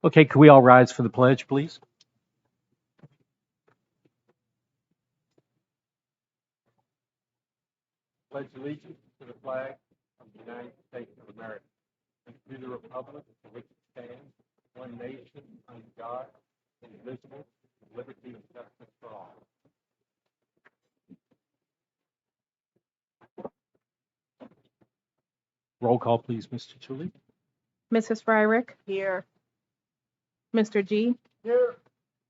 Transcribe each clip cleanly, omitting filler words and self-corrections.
Okay, could we all rise for the pledge, please? Pledge allegiance to the flag of the United States of America and to the republic for which it stands, one nation, under God, indivisible, with liberty and justice for all. Roll call, please, Mr. Tully. Mrs. Fryrick? Here. Mr. G? Here.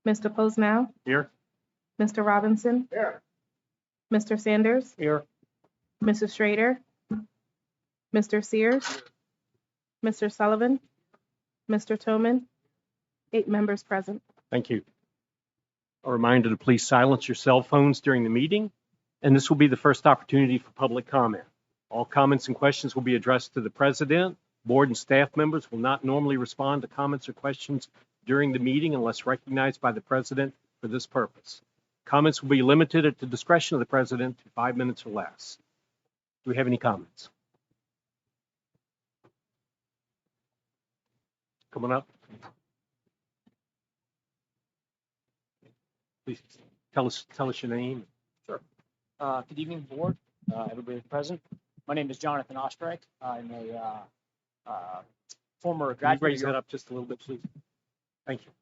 Mr. Posnow? Here. Mr. Robinson? Here. Mr. Sanders? Here. Mrs. Schrader? Mr. Sears? Mr. Sullivan? Mr. Toman? 8 members present. Thank you. A reminder to please silence your cell phones during the meeting, and this will be the first opportunity for public comment. All comments and questions will be addressed to the president. Board and staff members will not normally respond to comments or questions during the meeting unless recognized by the president for this purpose. Comments will be limited at the discretion of the president to 5 minutes or less. Do we have any comments? Coming up. Please tell us your name. Sure. Good evening, board, everybody present. My name is Jonathan Ostrike. I'm a former Can you graduate. raise that up just a little bit, please? Thank you.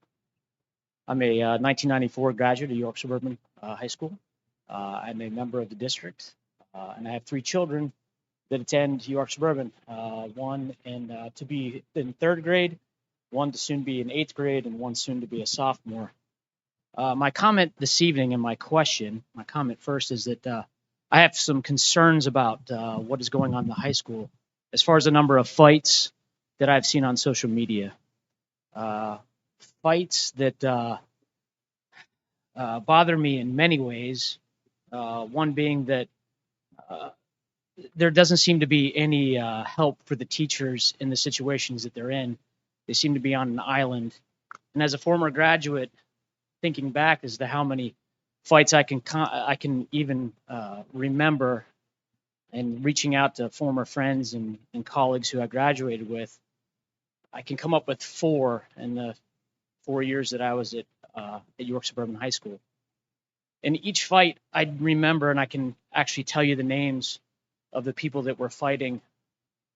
I'm a 1994 graduate of York Suburban High School. I'm a member of the district, and I have 3 children that attend York Suburban. One to be in 3rd grade, one to soon be in 8th grade, and one soon to be a sophomore. My comment this evening and my comment first is that I have some concerns about what is going on in the high school as far as the number of fights that I've seen on social media. Fights that bother me in many ways. One being that there doesn't seem to be any help for the teachers in the situations that they're in. They seem to be on an island. And as a former graduate, thinking back as to how many fights I can even remember, and reaching out to former friends and colleagues who I graduated with, I can come up with 4 in the 4 years that I was at York Suburban High School. In each fight, I remember, and I can actually tell you the names of the people that were fighting.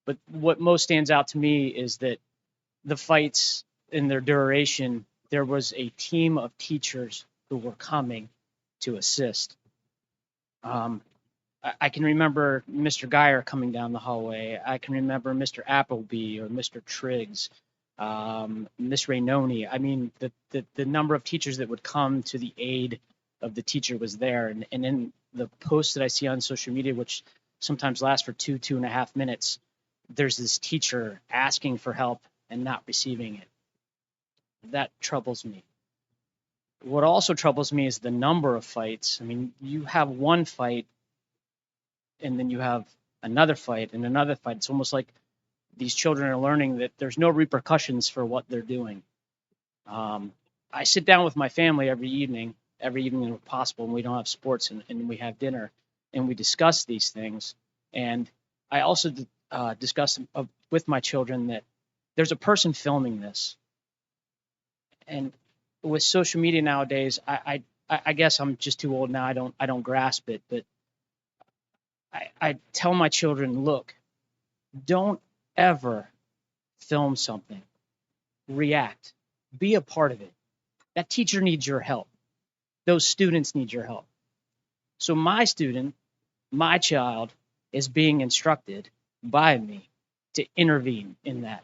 But what most stands out to me is that the fights in their duration, there was a team of teachers who were coming to assist. I can remember Mr. Geyer coming down the hallway. I can remember Mr. Appleby or Mr. Triggs, Miss Rainoni. I mean, the number of teachers that would come to the aid of the teacher was there. And in the posts that I see on social media, which sometimes last for 2.5 minutes, there's this teacher asking for help and not receiving it. That troubles me. What also troubles me is the number of fights. I mean, you have one fight, and then you have another fight and another fight. It's almost like these children are learning that there's no repercussions for what they're doing. I sit down with my family every evening when possible, and we don't have sports, and we have dinner, and we discuss these things. And I also discuss with my children that there's a person filming this. And with social media nowadays, I guess I'm just too old now. I don't grasp it, but I tell my children, look, don't ever film something. React. Be a part of it. That teacher needs your help. Those students need your help. So my student, my child, is being instructed by me to intervene in that.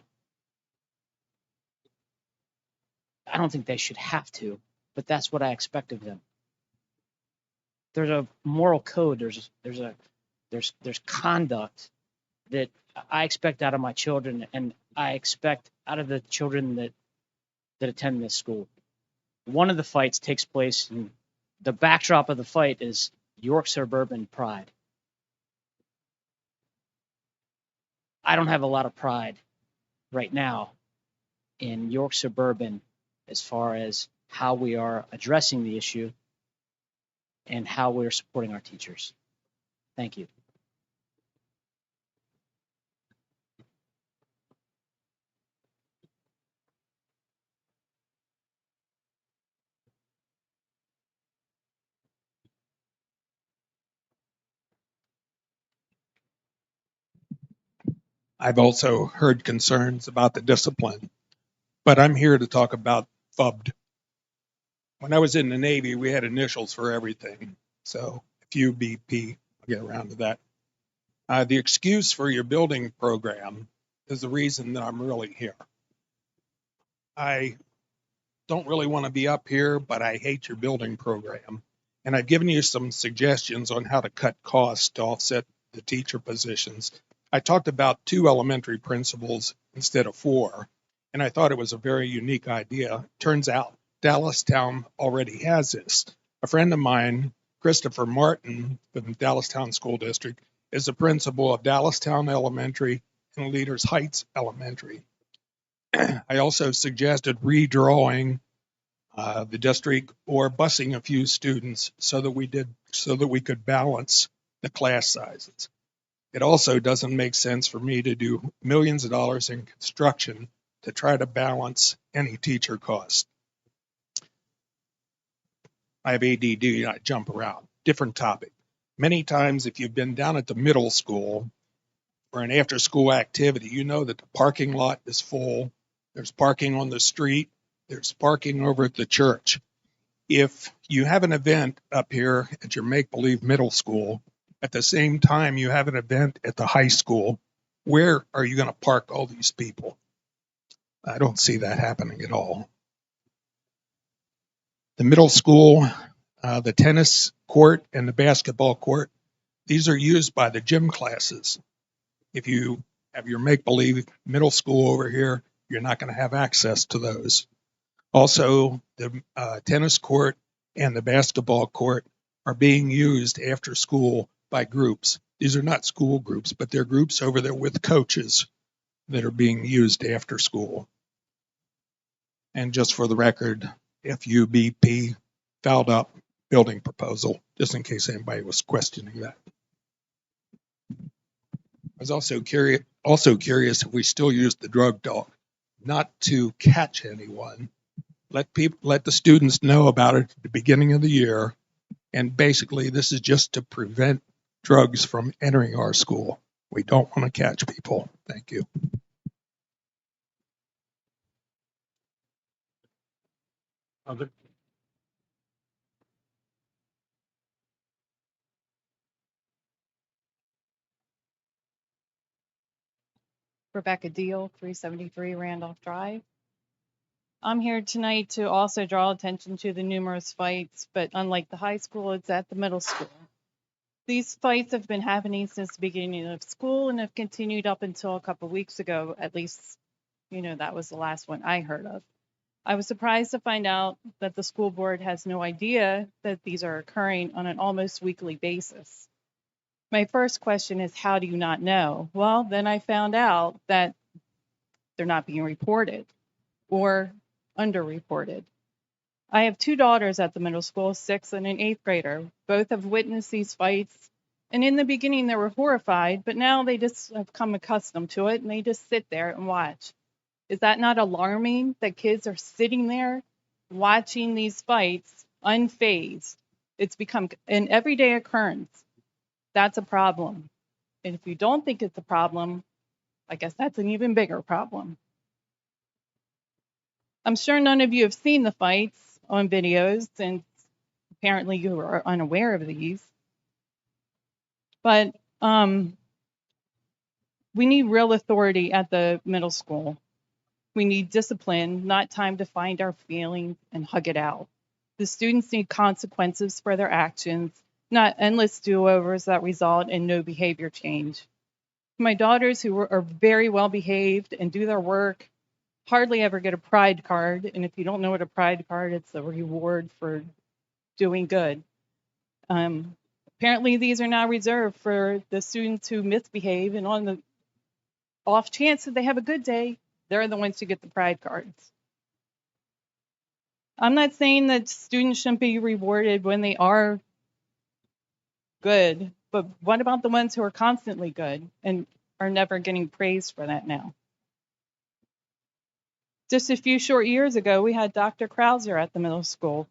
I don't think they should have to, but that's what I expect of them. There's a moral code. There's conduct that I expect out of my children, and I expect out of the children that attend this school. One of the fights takes place, and the backdrop of the fight is York Suburban pride. I don't have a lot of pride right now in York Suburban as far as how we are addressing the issue and how we're supporting our teachers. Thank you. I've also heard concerns about the discipline, but I'm here to talk about FUBD. When I was in the Navy, we had initials for everything. So FUBP, I'll get around to that. The excuse for your building program is the reason that I'm really here. I don't really want to be up here, but I hate your building program. And I've given you some suggestions on how to cut costs to offset the teacher positions. I talked about 2 elementary principals instead of 4, and I thought it was a very unique idea. Turns out Dallastown already has this. A friend of mine, Christopher Martin from Dallastown School District, is the principal of Dallastown Elementary and Leaders Heights Elementary. I also suggested redrawing the district or busing a few students so that we could balance the class sizes. It also doesn't make sense for me to do millions of dollars in construction to try to balance any teacher cost. I have ADD, I jump around. Different topic. Many times, if you've been down at the middle school for an after-school activity, you know that the parking lot is full. There's parking on the street. There's parking over at the church. If you have an event up here at your make-believe middle school, at the same time you have an event at the high school, where are you going to park all these people? I don't see that happening at all. The middle school, the tennis court and the basketball court, these are used by the gym classes. If you have your make-believe middle school over here, you're not going to have access to those. Also, the tennis court and the basketball court are being used after school by groups. These are not school groups, but they're groups over there with coaches that are being used after school. And just for the record, FUBP fouled up building proposal, just in case anybody was questioning that. I was also curious if we still use the drug dog, not to catch anyone. Let the students know about it at the beginning of the year, and basically this is just to prevent drugs from entering our school. We don't want to catch people. Thank you. Other? Rebecca Deal, 373 Randolph Drive. I'm here tonight to also draw attention to the numerous fights, but unlike the high school, it's at the middle school. These fights have been happening since the beginning of school and have continued up until a couple weeks ago. At least, that was the last one I heard of. I was surprised to find out that the school board has no idea that these are occurring on an almost weekly basis. My first question is, how do you not know? Well, then I found out that they're not being reported or underreported. I have 2 daughters at the middle school, 6th and an 8th grader. Both have witnessed these fights. And in the beginning, they were horrified, but now they just have come accustomed to it and they just sit there and watch. Is that not alarming that kids are sitting there watching these fights unfazed? It's become an everyday occurrence. That's a problem. And if you don't think it's a problem, I guess that's an even bigger problem. I'm sure none of you have seen the fights on videos, and apparently you are unaware of these. But we need real authority at the middle school. We need discipline, not time to find our feelings and hug it out. The students need consequences for their actions, not endless do-overs that result in no behavior change. My daughters, who are very well behaved and do their work, hardly ever get a pride card. And if you don't know what a pride card, it's a reward for doing good. Apparently, these are now reserved for the students who misbehave, and on the off chance that they have a good day, they're the ones who get the pride cards. I'm not saying that students shouldn't be rewarded when they are good, but what about the ones who are constantly good and are never getting praised for that now? Just a few short years ago, we had Dr. Krauser at the middle school.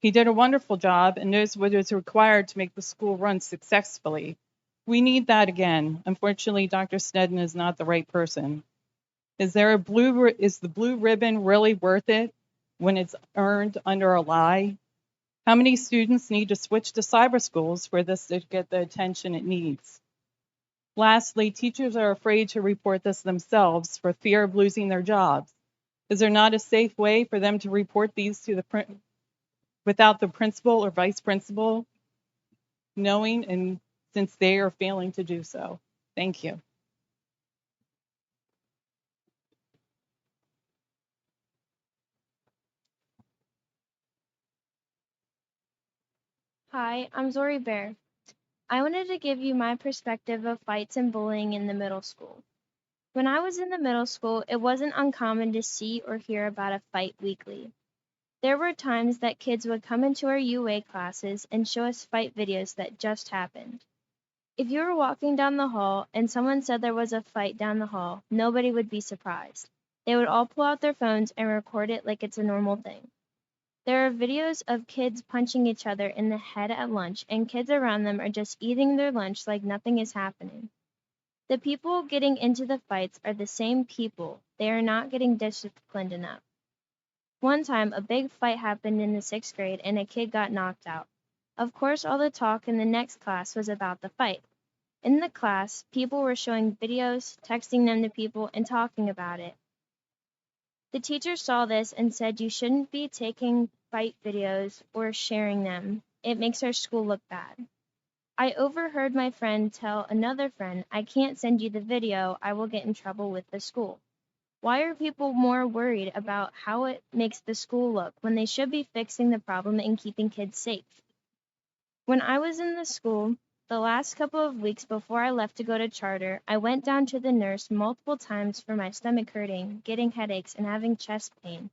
He did a wonderful job and knows what is required to make the school run successfully. We need that again. Unfortunately, Dr. Snedden is not the right person. Is the blue ribbon really worth it when it's earned under a lie? How many students need to switch to cyber schools for this to get the attention it needs? Lastly, teachers are afraid to report this themselves for fear of losing their jobs. Is there not a safe way for them to report these to without the principal or vice principal knowing, and since they are failing to do so? Thank you. Hi, I'm Zori Bear. I wanted to give you my perspective of fights and bullying in the middle school. When I was in the middle school, it wasn't uncommon to see or hear about a fight weekly. There were times that kids would come into our UA classes and show us fight videos that just happened. If you were walking down the hall and someone said there was a fight down the hall, nobody would be surprised. They would all pull out their phones and record it like it's a normal thing. There are videos of kids punching each other in the head at lunch, and kids around them are just eating their lunch like nothing is happening. The people getting into the fights are the same people. They are not getting disciplined enough. One time, a big fight happened in the 6th grade, and a kid got knocked out. Of course, all the talk in the next class was about the fight. In the class, people were showing videos, texting them to people, and talking about it. The teacher saw this and said you shouldn't be taking fight videos or sharing them. It makes our school look bad. I overheard my friend tell another friend, I can't send you the video, I will get in trouble with the school. Why are people more worried about how it makes the school look when they should be fixing the problem and keeping kids safe? When I was in the school, the last couple of weeks before I left to go to charter, I went down to the nurse multiple times for my stomach hurting, getting headaches, and having chest pain.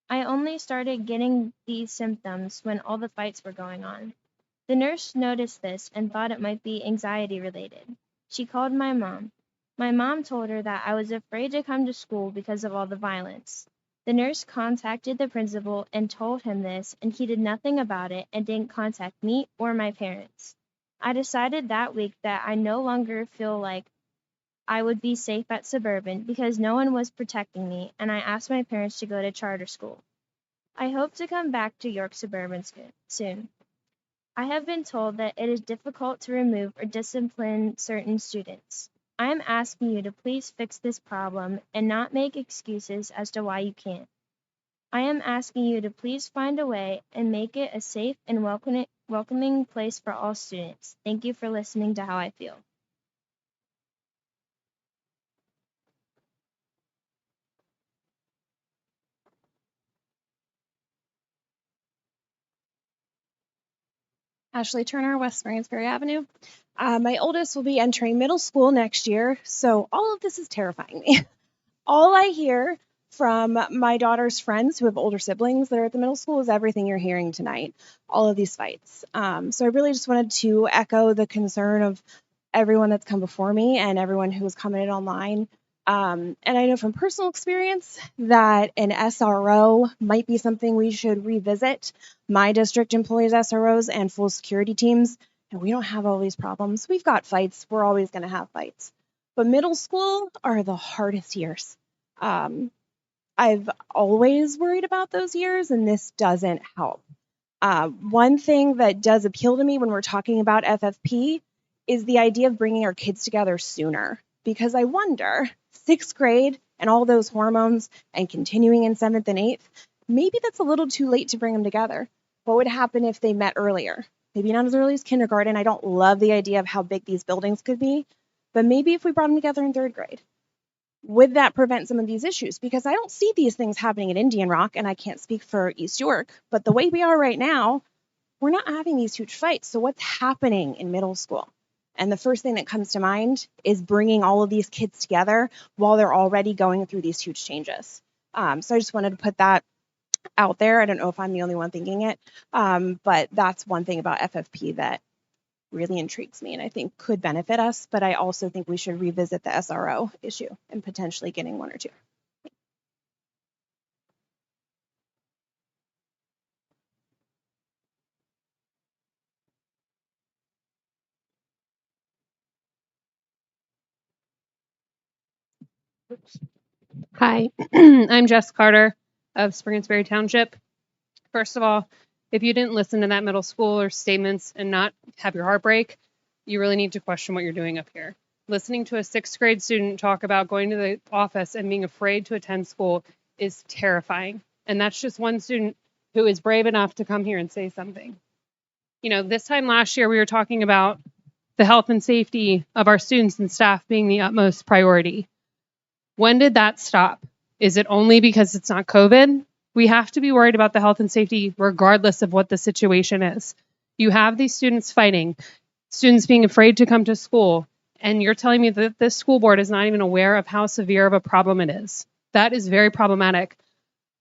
I only started getting these symptoms when all the fights were going on. The nurse noticed this and thought it might be anxiety related. She called my mom. My mom told her that I was afraid to come to school because of all the violence. The nurse contacted the principal and told him this, and he did nothing about it and didn't contact me or my parents. I decided that week that I no longer feel like I would be safe at Suburban because no one was protecting me, and I asked my parents to go to charter school. I hope to come back to York Suburban soon. I have been told that it is difficult to remove or discipline certain students. I am asking you to please fix this problem and not make excuses as to why you can't. I am asking you to please find a way and make it a safe and welcoming place for all students. Thank you for listening to how I feel. Ashley Turner, West Marysbury Avenue. My oldest will be entering middle school next year, so all of this is terrifying me. All I hear from my daughter's friends who have older siblings that are at the middle school is everything you're hearing tonight, all of these fights. So I really just wanted to echo the concern of everyone that's come before me and everyone who has commented online. And I know from personal experience that an SRO might be something we should revisit. My district employs SROs and full security teams, and we don't have all these problems. We've got fights. We're always going to have fights. But middle school are the hardest years. I've always worried about those years, and this doesn't help. One thing that does appeal to me when we're talking about FFP is the idea of bringing our kids together sooner. Because I wonder, 6th grade and all those hormones and continuing in 7th and 8th, maybe that's a little too late to bring them together. What would happen if they met earlier? Maybe not as early as kindergarten. I don't love the idea of how big these buildings could be, but maybe if we brought them together in 3rd grade. Would that prevent some of these issues? Because I don't see these things happening at Indian Rock, and I can't speak for East York, but the way we are right now, we're not having these huge fights. So what's happening in middle school? And the first thing that comes to mind is bringing all of these kids together while they're already going through these huge changes. So I just wanted to put that out there. I don't know if I'm the only one thinking it, but that's one thing about FFP that really intrigues me and I think could benefit us. But I also think we should revisit the SRO issue and potentially getting one or two. Hi, I'm Jess Carter of Springersbury Township. First of all, if you didn't listen to that middle schooler statements and not have your heart break, you really need to question what you're doing up here. Listening to a 6th grade student talk about going to the office and being afraid to attend school is terrifying. And that's just one student who is brave enough to come here and say something. You know, this time last year, we were talking about the health and safety of our students and staff being the utmost priority. When did that stop? Is it only because it's not COVID? We have to be worried about the health and safety regardless of what the situation is. You have these students fighting, students being afraid to come to school, and you're telling me that this school board is not even aware of how severe of a problem it is. That is very problematic.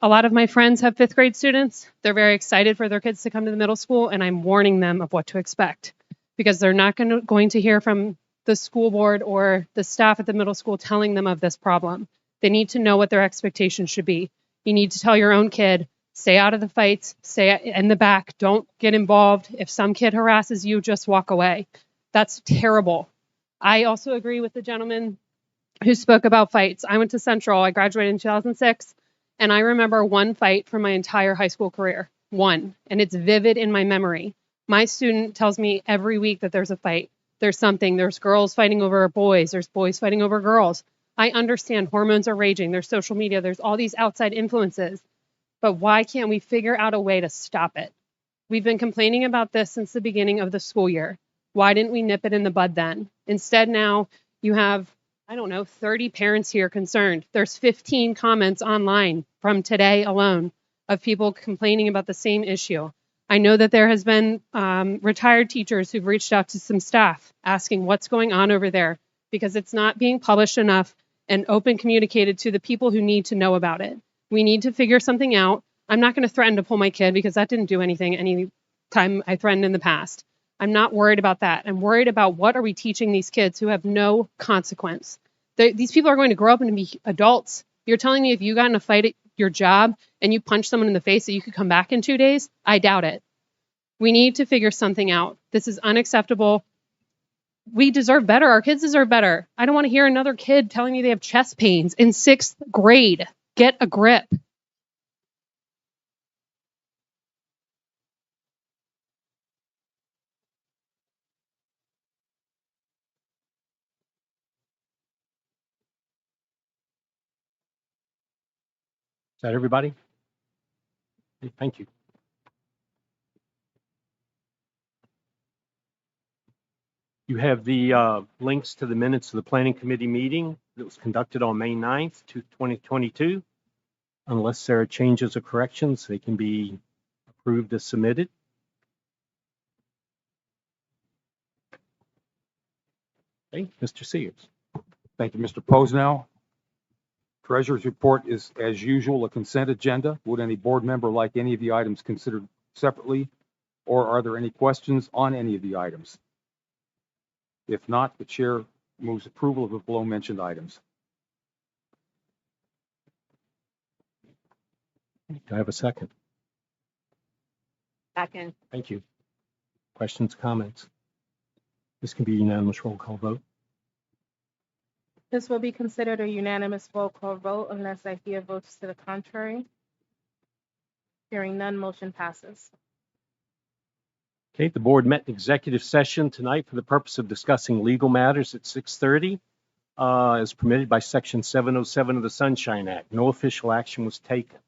A lot of my friends have 5th grade students. They're very excited for their kids to come to the middle school, and I'm warning them of what to expect because they're not going to hear from the school board or the staff at the middle school telling them of this problem. They need to know what their expectations should be. You need to tell your own kid, stay out of the fights, stay in the back, don't get involved. If some kid harasses you, just walk away. That's terrible. I also agree with the gentleman who spoke about fights. I went to Central, I graduated in 2006, and I remember one fight from my entire high school career. One, and it's vivid in my memory. My student tells me every week that there's a fight. There's something, there's girls fighting over boys, there's boys fighting over girls. I understand hormones are raging, there's social media, there's all these outside influences, but why can't we figure out a way to stop it? We've been complaining about this since the beginning of the school year. Why didn't we nip it in the bud then? Instead now you have, 30 parents here concerned. There's 15 comments online from today alone of people complaining about the same issue. I know that there has been retired teachers who've reached out to some staff asking what's going on over there because it's not being published enough and open communicated to the people who need to know about it. We need to figure something out. I'm not going to threaten to pull my kid because that didn't do anything any time I threatened in the past. I'm not worried about that. I'm worried about what are we teaching these kids who have no consequence. These people are going to grow up and be adults. You're telling me if you got in a fight at your job and you punch someone in the face that you could come back in 2 days? I doubt it. We need to figure something out. This is unacceptable. We deserve better. Our kids deserve better. I don't want to hear another kid telling me they have chest pains in 6th grade. Get a grip. Is that everybody? Okay, thank you. You have the links to the minutes of the Planning Committee meeting that was conducted on May 9th, 2022. Unless there are changes or corrections, they can be approved as submitted. Okay, Mr. Sears. Thank you, Mr. Posnell. Treasurer's report is, as usual, a consent agenda. Would any board member like any of the items considered separately, or are there any questions on any of the items? If not, the chair moves approval of the below mentioned items. Do I have a second? Second. Thank you. Questions, comments? This can be a unanimous roll call vote. This will be considered a unanimous roll call vote unless I hear votes to the contrary. Hearing none, motion passes. Okay, the board met in executive session tonight for the purpose of discussing legal matters at 6:30, as permitted by Section 707 of the Sunshine Act. No official action was taken.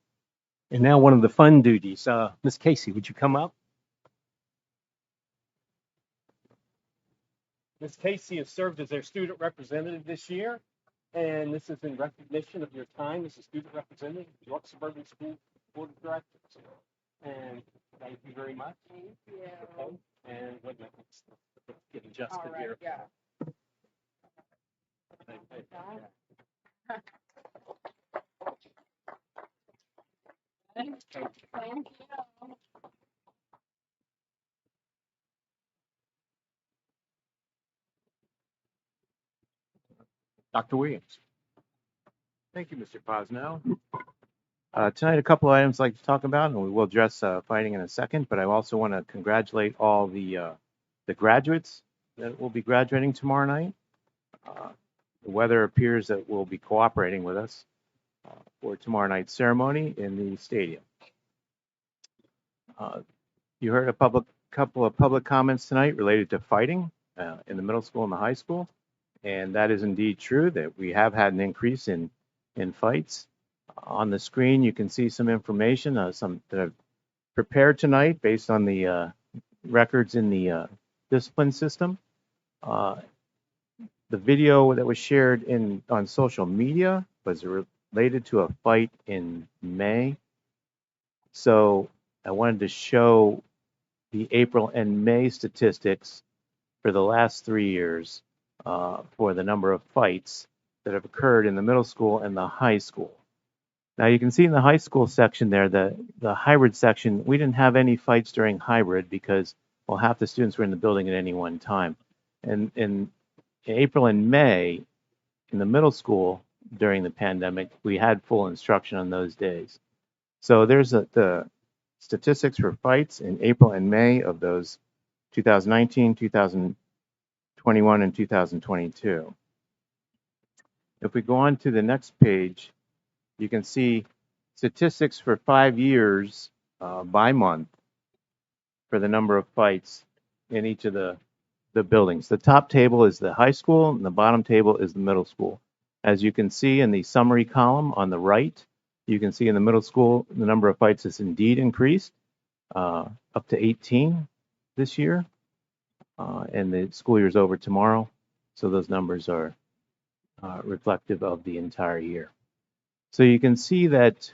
And now one of the fun duties. Ms. Casey, would you come up? Ms. Casey has served as their student representative this year, and this is in recognition of your time as a student representative of York Suburban School Board of Directors. And Thank you very much. Thank you. Okay. And wait a minute, let's get adjusted here. Yeah. Thank you. Dr. Williams. Thank you, Mr. Posnell. Tonight, a couple of items I'd like to talk about, and we will address fighting in a second, but I also want to congratulate all the graduates that will be graduating tomorrow night. The weather appears that will be cooperating with us for tomorrow night's ceremony in the stadium. You heard a couple of public comments tonight related to fighting in the middle school and the high school, and that is indeed true that we have had an increase in fights. On the screen, you can see some information, some that I've prepared tonight based on the records in the discipline system. The video that was shared on social media was related to a fight in May. So I wanted to show the April and May statistics for the last 3 years for the number of fights that have occurred in the middle school and the high school. Now you can see in the high school section there, the hybrid section, we didn't have any fights during hybrid because, well, half the students were in the building at any one time. And in April and May, in the middle school during the pandemic, we had full instruction on those days. So there's the statistics for fights in April and May of those 2019, 2021, and 2022. If we go on to the next page, you can see statistics for 5 years by month for the number of fights in each of the buildings. The top table is the high school, and the bottom table is the middle school. As you can see in the summary column on the right, you can see in the middle school, the number of fights has indeed increased up to 18 this year, and the school year is over tomorrow. So those numbers are reflective of the entire year. So you can see that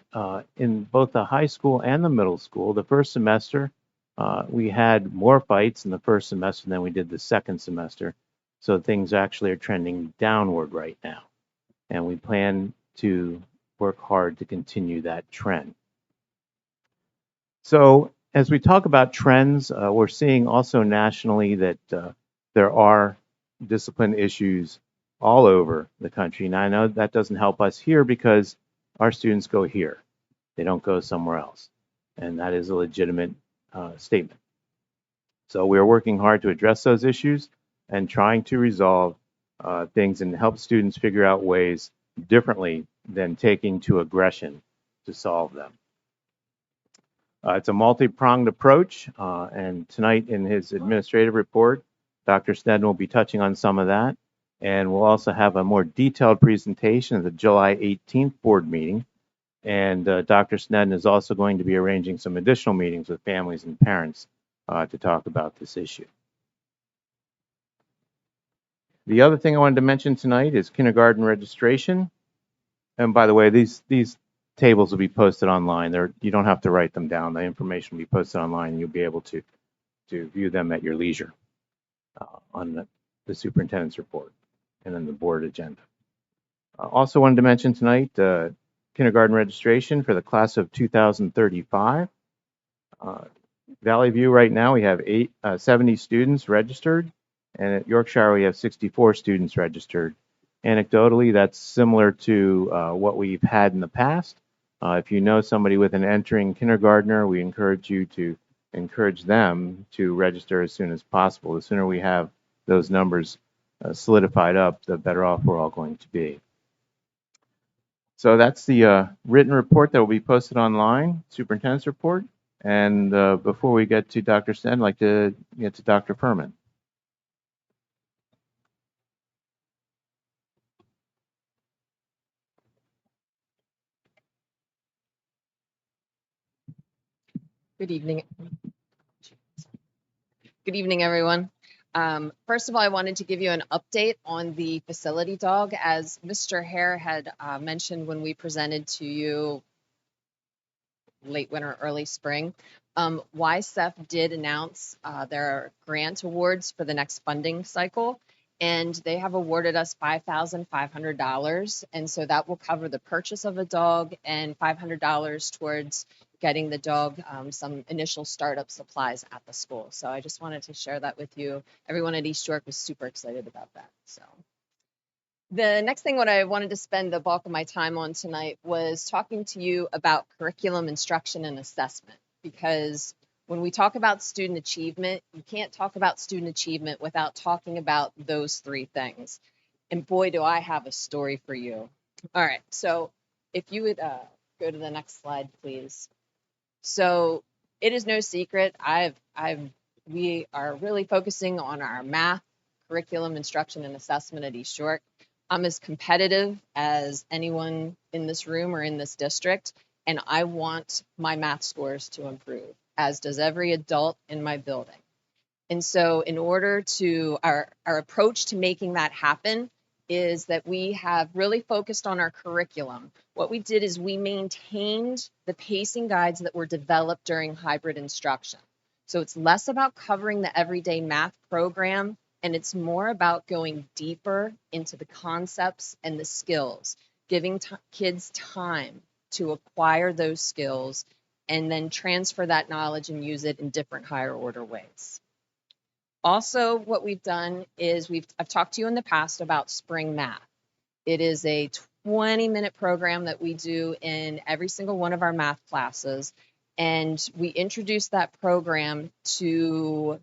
in both the high school and the middle school, the first semester, we had more fights in the first semester than we did the second semester. So things actually are trending downward right now. And we plan to work hard to continue that trend. So as we talk about trends, we're seeing also nationally that there are discipline issues all over the country. And I know that doesn't help us here because our students go here. They don't go somewhere else. And that is a legitimate statement. So we're working hard to address those issues and trying to resolve things and help students figure out ways differently than taking to aggression to solve them. It's a multi-pronged approach, and tonight in his administrative report, Dr. Snedden will be touching on some of that, and we'll also have a more detailed presentation at the July 18th board meeting, and Dr. Snedden is also going to be arranging some additional meetings with families and parents to talk about this issue. The other thing I wanted to mention tonight is kindergarten registration. And by the way, these tables will be posted online. You don't have to write them down. The information will be posted online, and you'll be able to view them at your leisure on the superintendent's report and then the board agenda. Also wanted to mention tonight kindergarten registration for the class of 2035. Valley View right now we have 70 students registered, and at Yorkshire we have 64 students registered. Anecdotally, that's similar to what we've had in the past. If you know somebody with an entering kindergartner, we encourage you to encourage them to register as soon as possible. The sooner we have those numbers solidified up, the better off we're all going to be. So that's the written report that will be posted online, superintendent's report. And before we get to Dr. Snedden, I'd like to get to Dr. Furman. Good evening. Good evening, everyone. First of all, I wanted to give you an update on the facility dog. As Mr. Hare had mentioned when we presented to you late winter, early spring, YSEF did announce their grant awards for the next funding cycle, and they have awarded us $5,500. And so that will cover the purchase of a dog and $500 towards getting the dog some initial startup supplies at the school. So I just wanted to share that with you. Everyone at East York was super excited about that. So the next thing what I wanted to spend the bulk of my time on tonight was talking to you about curriculum instruction and assessment, because when we talk about student achievement, you can't talk about student achievement without talking about those three things. And boy, do I have a story for you. All right, so if you would go to the next slide, please. So it is no secret, we are really focusing on our math, curriculum, instruction, and assessment at East York. I'm as competitive as anyone in this room or in this district, and I want my math scores to improve, as does every adult in my building. And so in order to, our approach to making that happen is that we have really focused on our curriculum. What we did is we maintained the pacing guides that were developed during hybrid instruction. So it's less about covering the everyday math program, and it's more about going deeper into the concepts and the skills, giving kids time to acquire those skills and then transfer that knowledge and use it in different higher order ways. Also, what we've done is I've talked to you in the past about Spring Math. It is a 20-minute program that we do in every single one of our math classes. And we introduced that program to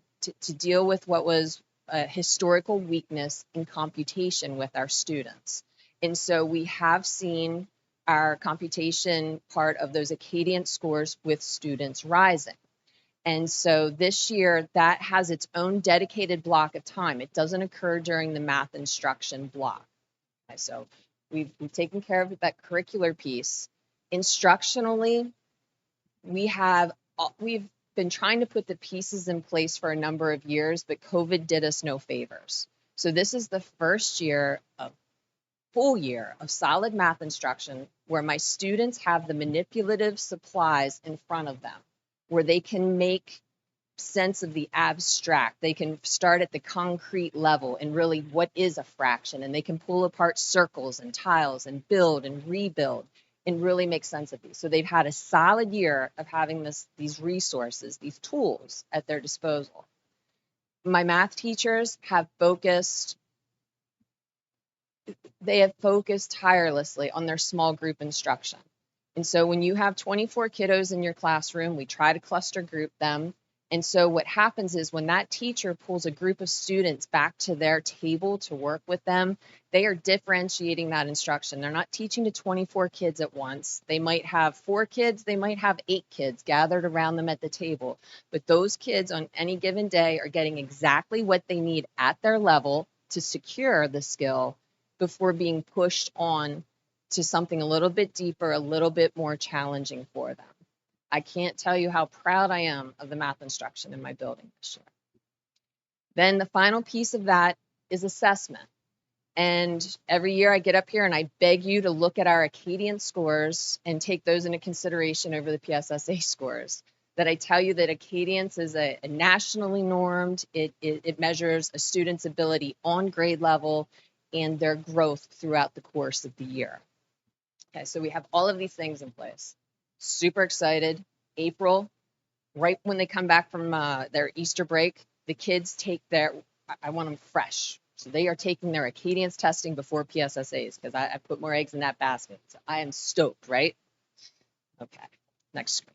deal with what was a historical weakness in computation with our students. And so we have seen our computation part of those Acadience scores with students rising. And so this year, that has its own dedicated block of time. It doesn't occur during the math instruction block. Okay, so we've taken care of that curricular piece. Instructionally, we've been trying to put the pieces in place for a number of years, but COVID did us no favors. So this is the first full year of solid math instruction where my students have the manipulative supplies in front of them, where they can make sense of the abstract. They can start at the concrete level and really what is a fraction, and they can pull apart circles and tiles and build and rebuild and really make sense of these. So they've had a solid year of having these resources, these tools at their disposal. My math teachers have focused tirelessly on their small group instruction. And so when you have 24 kiddos in your classroom, we try to cluster group them. And so what happens is when that teacher pulls a group of students back to their table to work with them, they are differentiating that instruction. They're not teaching to 24 kids at once. They might have 4 kids, they might have 8 kids gathered around them at the table. But those kids on any given day are getting exactly what they need at their level to secure the skill before being pushed on to something a little bit deeper, a little bit more challenging for them. I can't tell you how proud I am of the math instruction in my building this year. Then the final piece of that is assessment. And every year I get up here and I beg you to look at our Acadience scores and take those into consideration over the PSSA scores. That I tell you that Acadience is a nationally normed, it measures a student's ability on grade level and their growth throughout the course of the year. Okay, so we have all of these things in place. Super excited. April, right when they come back from their Easter break, the kids take I want them fresh. So they are taking their Acadience testing before PSSAs because I put more eggs in that basket. So I am stoked, right? Okay, next screen.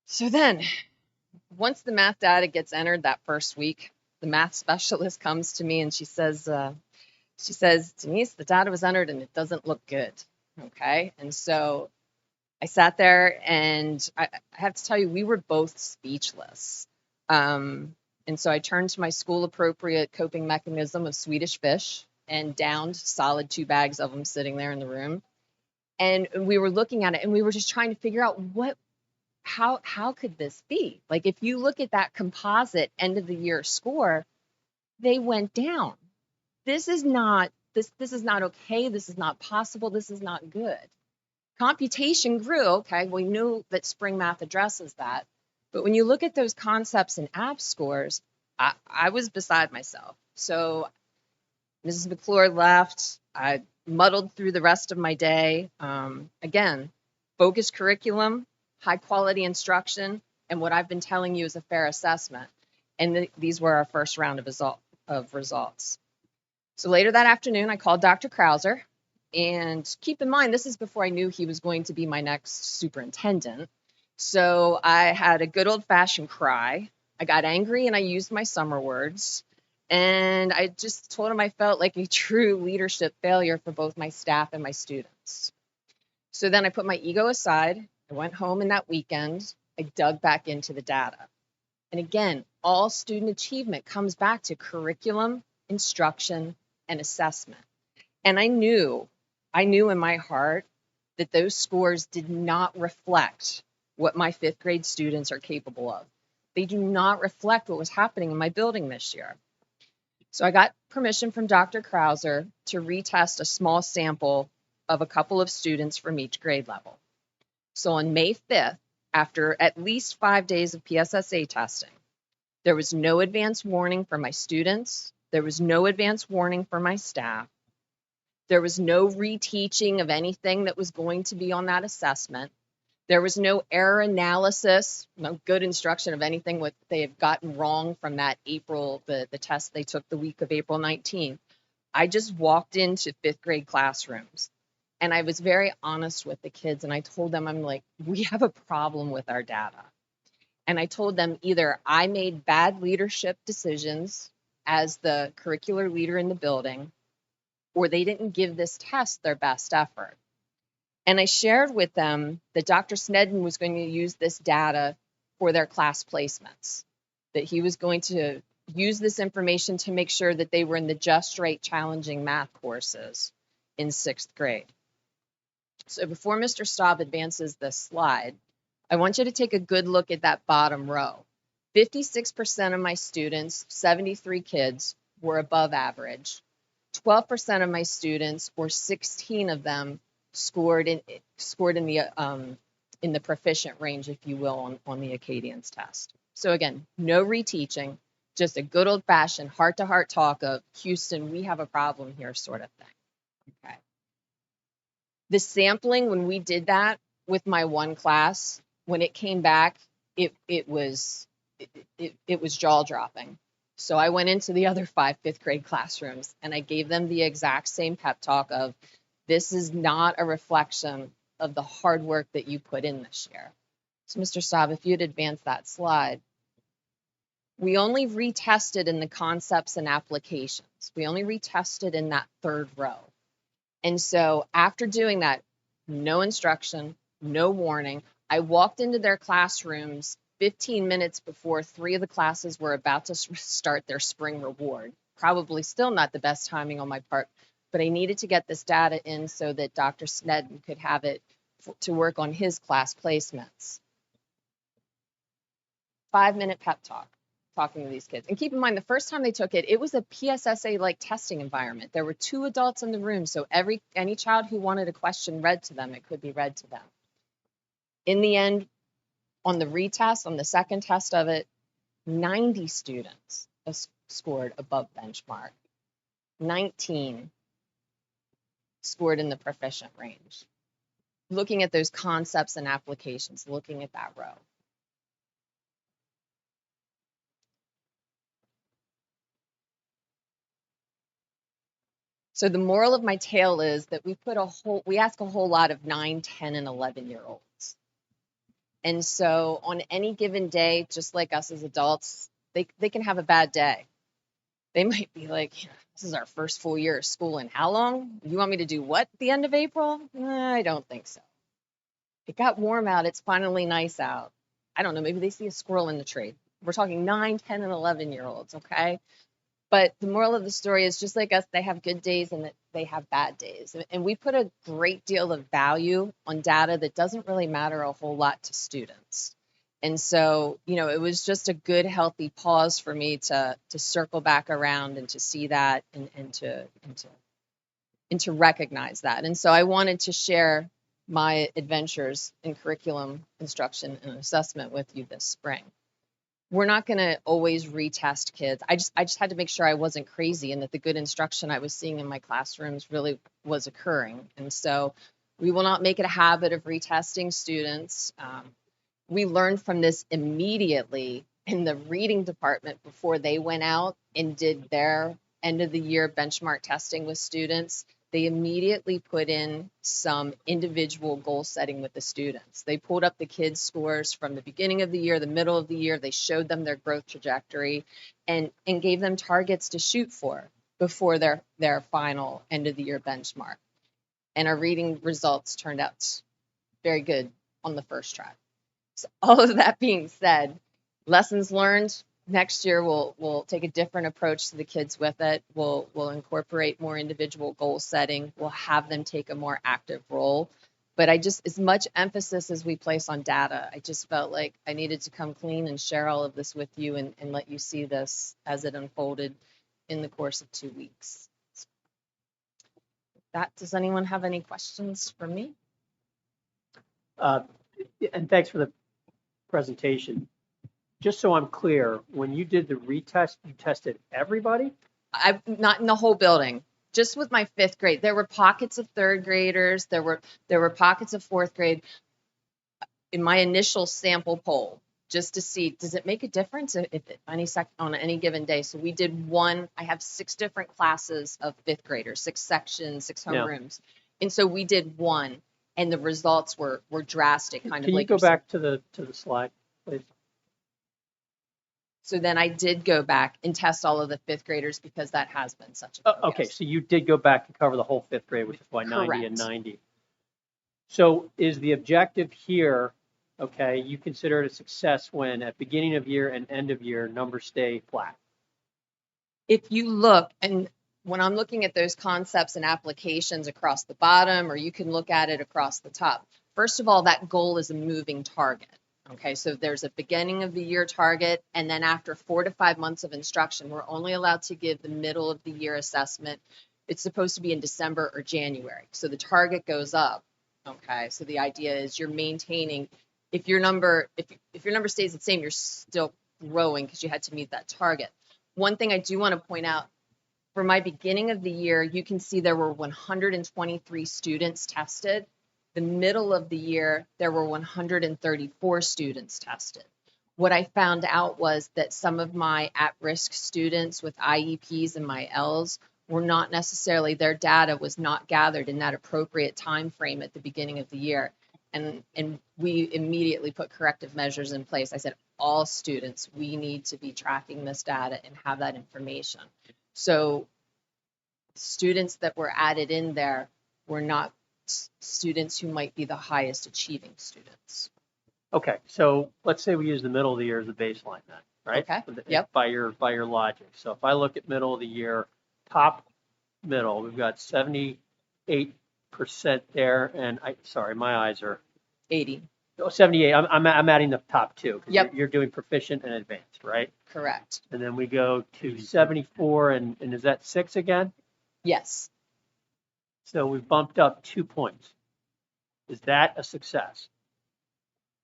So then, once the math data gets entered that first week, the math specialist comes to me and she says, Denise, the data was entered and it doesn't look good. Okay. And so I sat there and I have to tell you, we were both speechless. And so I turned to my school appropriate coping mechanism of Swedish fish and downed solid 2 bags of them sitting there in the room. And we were looking at it and we were just trying to figure out how could this be? Like, if you look at that composite end of the year score, they went down. This is not okay. This is not possible. This is not good. Computation grew. Okay, we knew that Spring Math addresses that. But when you look at those concepts and app scores, I was beside myself. So Mrs. McClure left. I muddled through the rest of my day. Again, focused curriculum, high quality instruction, and what I've been telling you is a fair assessment. And these were our first round of results. So later that afternoon, I called Dr. Krauser. And keep in mind, this is before I knew he was going to be my next superintendent. So I had a good old-fashioned cry. I got angry and I used my summer words. And I just told him I felt like a true leadership failure for both my staff and my students. So then I put my ego aside. I went home, and that weekend, I dug back into the data. And again, all student achievement comes back to curriculum, instruction, and assessment. And I knew in my heart that those scores did not reflect what my fifth grade students are capable of. They do not reflect what was happening in my building this year. So I got permission from Dr. Krauser to retest a small sample of a couple of students from each grade level. So on May 5th, after at least 5 days of PSSA testing, there was no advance warning for my students. There was no advance warning for my staff. There was no reteaching of anything that was going to be on that assessment. There was no error analysis, no good instruction of anything what they have gotten wrong from that April, the test they took the week of April 19th. I just walked into fifth grade classrooms and I was very honest with the kids. And I told them, I'm like, we have a problem with our data. And I told them either I made bad leadership decisions as the curricular leader in the building, or they didn't give this test their best effort. And I shared with them that Dr. Snedden was going to use this data for their class placements, that he was going to use this information to make sure that they were in the just right challenging math courses in sixth grade. So before Mr. Staub advances this slide, I want you to take a good look at that bottom row. 56% of my students, 73 kids, were above average. 12% of my students, or 16 of them, scored in the proficient range, if you will, on the Acadians test. So again, no reteaching, just a good old-fashioned heart-to-heart talk of Houston, we have a problem here, sort of thing. Okay. The sampling, when we did that with my one class, when it came back, it was jaw-dropping. So I went into the other 5 fifth grade classrooms and I gave them the exact same pep talk of, this is not a reflection of the hard work that you put in this year. So Mr. Staub, if you'd advance that slide. We only retested in the concepts and applications. We only retested in that third row. And so after doing that, no instruction, no warning, I walked into their classrooms 15 minutes before 3 of the classes were about to start their spring reward. Probably still not the best timing on my part, but I needed to get this data in so that Dr. Snedden could have it to work on his class placements. 5-minute pep talk, talking to these kids. And keep in mind, the first time they took it, it was a PSSA-like testing environment. There were 2 adults in the room, so any child who wanted a question read to them, it could be read to them. In the end, on the retest, on the second test of it, 90 students scored above benchmark. 19 scored in the proficient range. Looking at those concepts and applications, looking at that row. So the moral of my tale is that we ask a whole lot of 9, 10, and 11-year-olds. And so on any given day, just like us as adults, they can have a bad day. They might be like, this is our first full year of school in how long? You want me to do what at the end of April? I don't think so. It got warm out. It's finally nice out. I don't know. Maybe they see a squirrel in the tree. We're talking 9, 10, and 11-year-olds, okay? But the moral of the story is just like us, they have good days and they have bad days. And we put a great deal of value on data that doesn't really matter a whole lot to students. And so, it was just a good, healthy pause for me to circle back around and to see that and to recognize that. And so I wanted to share my adventures in curriculum instruction and assessment with you this spring. We're not going to always retest kids. I just had to make sure I wasn't crazy and that the good instruction I was seeing in my classrooms really was occurring. And so we will not make it a habit of retesting students. We learned from this immediately in the reading department before they went out and did their end of the year benchmark testing with students. They immediately put in some individual goal setting with the students. They pulled up the kids' scores from the beginning of the year, the middle of the year. They showed them their growth trajectory and gave them targets to shoot for before their final end of the year benchmark. And our reading results turned out very good on the first try. So all of that being said, lessons learned. Next year, we'll take a different approach to the kids with it. We'll incorporate more individual goal setting. We'll have them take a more active role. But as much emphasis as we place on data, I just felt like I needed to come clean and share all of this with you and let you see this as it unfolded in the course of 2 weeks. Does anyone have any questions for me? And thanks for the presentation. Just so I'm clear, when you did the retest, you tested everybody? Not in the whole building, just with my 5th grade. There were pockets of 3rd graders. There were pockets of 4th grade in my initial sample poll, just to see, does it make a difference if on any given day? So we did one. I have 6 different classes of 5th graders, 6 sections, 6 homerooms. And so we did one, and the results were drastic. Can you go back to the slide, please? So then I did go back and test all of the 5th graders because that has been such a focus. Okay, so you did go back and cover the whole 5th grade, which is why 90 and 90. So is the objective here, okay, you consider it a success when at beginning of year and end of year numbers stay flat? If you look, and when I'm looking at those concepts and applications across the bottom, or you can look at it across the top, first of all, that goal is a moving target. Okay, so there's a beginning of the year target, and then after 4 to 5 months of instruction, we're only allowed to give the middle of the year assessment. It's supposed to be in December or January. So the target goes up. Okay, so the idea is you're maintaining, if your number stays the same, you're still growing because you had to meet that target. One thing I do want to point out, for my beginning of the year, you can see there were 123 students tested. The middle of the year, there were 134 students tested. What I found out was that some of my at-risk students with IEPs and my Ls were not necessarily, their data was not gathered in that appropriate time frame at the beginning of the year. And we immediately put corrective measures in place. I said, all students, we need to be tracking this data and have that information. So students that were added in there were not students who might be the highest achieving students. Okay, so let's say we use the middle of the year as a baseline then, right? Okay, yep. By your logic. So if I look at middle of the year, top middle, we've got 78% there, and sorry, my eyes are 80. Oh, 78. I'm adding the top 2. Yep. You're doing proficient and advanced, right? Correct. And then we go to 74, and is that 6 again? Yes. So we've bumped up 2 points. Is that a success?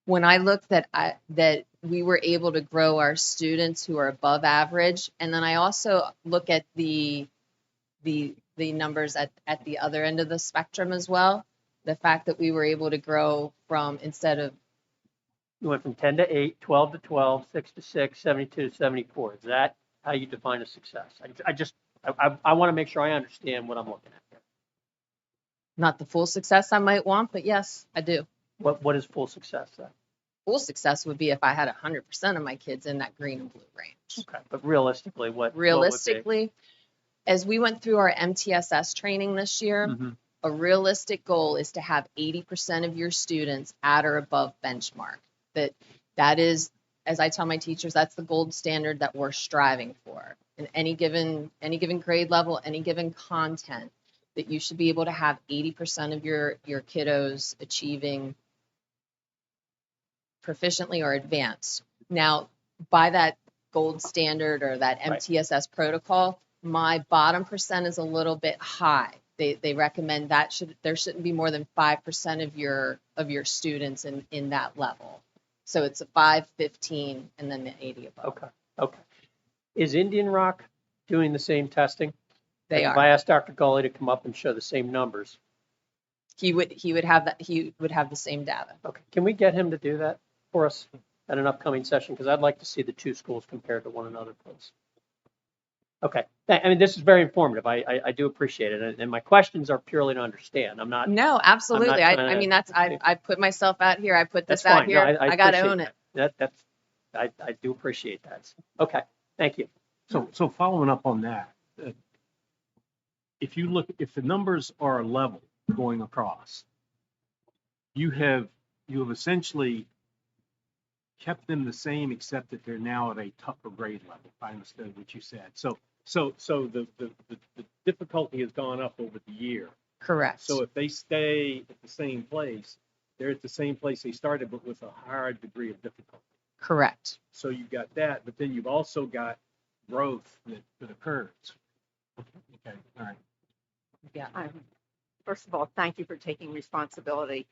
When I looked that we were able to grow our students who are above average, and then I also look at the numbers at the other end of the spectrum as well. The fact that we were able to grow from, instead of, You went from 10 to 8, 12 to 12, 6 to 6, 72 to 74. Is that how you define a success? I want to make sure I understand what I'm looking at here. not the full success I might want, but yes, I do. What is full success then? Full success would be if I had 100% of my kids in that green and blue range. Okay, but realistically, what Realistically, as we went through our MTSS training this year, a realistic goal is to have 80% of your students at or above benchmark. That is, as I tell my teachers, that's the gold standard that we're striving for. In any given grade level, any given content, that you should be able to have 80% of your kiddos achieving proficiently or advanced. Now, by that gold standard or that MTSS protocol, my bottom percent is a little bit high. They recommend that there shouldn't be more than 5% of your students in that level. So it's a 5, 15, and then the 80 above. Okay. Is Indian Rock doing the same testing? They If are. I asked Dr. Gully to come up and show the same numbers, He would have that. He would have the same data. okay, can we get him to do that for us at an upcoming session? Because I'd like to see the two schools compared to one another, please. Okay, I mean, this is very informative. I do appreciate it. And my questions are purely to understand. I'm not, No, absolutely. trying I to- mean, I put myself out here. I put that's this out fine. No, here. I got to appreciate own it. that. I do appreciate that. Okay, thank you. So following up on that, if the numbers are level going across, you have essentially kept them the same, except that they're now at a tougher grade level, if I understood what you said. So the difficulty has gone up over the year. Correct. So if they stay at the same place, they're at the same place they started, but with a higher degree of difficulty. Correct. So you've got that, but then you've also got growth that occurs. Okay, all right. Yeah. First of all, thank you for taking responsibility.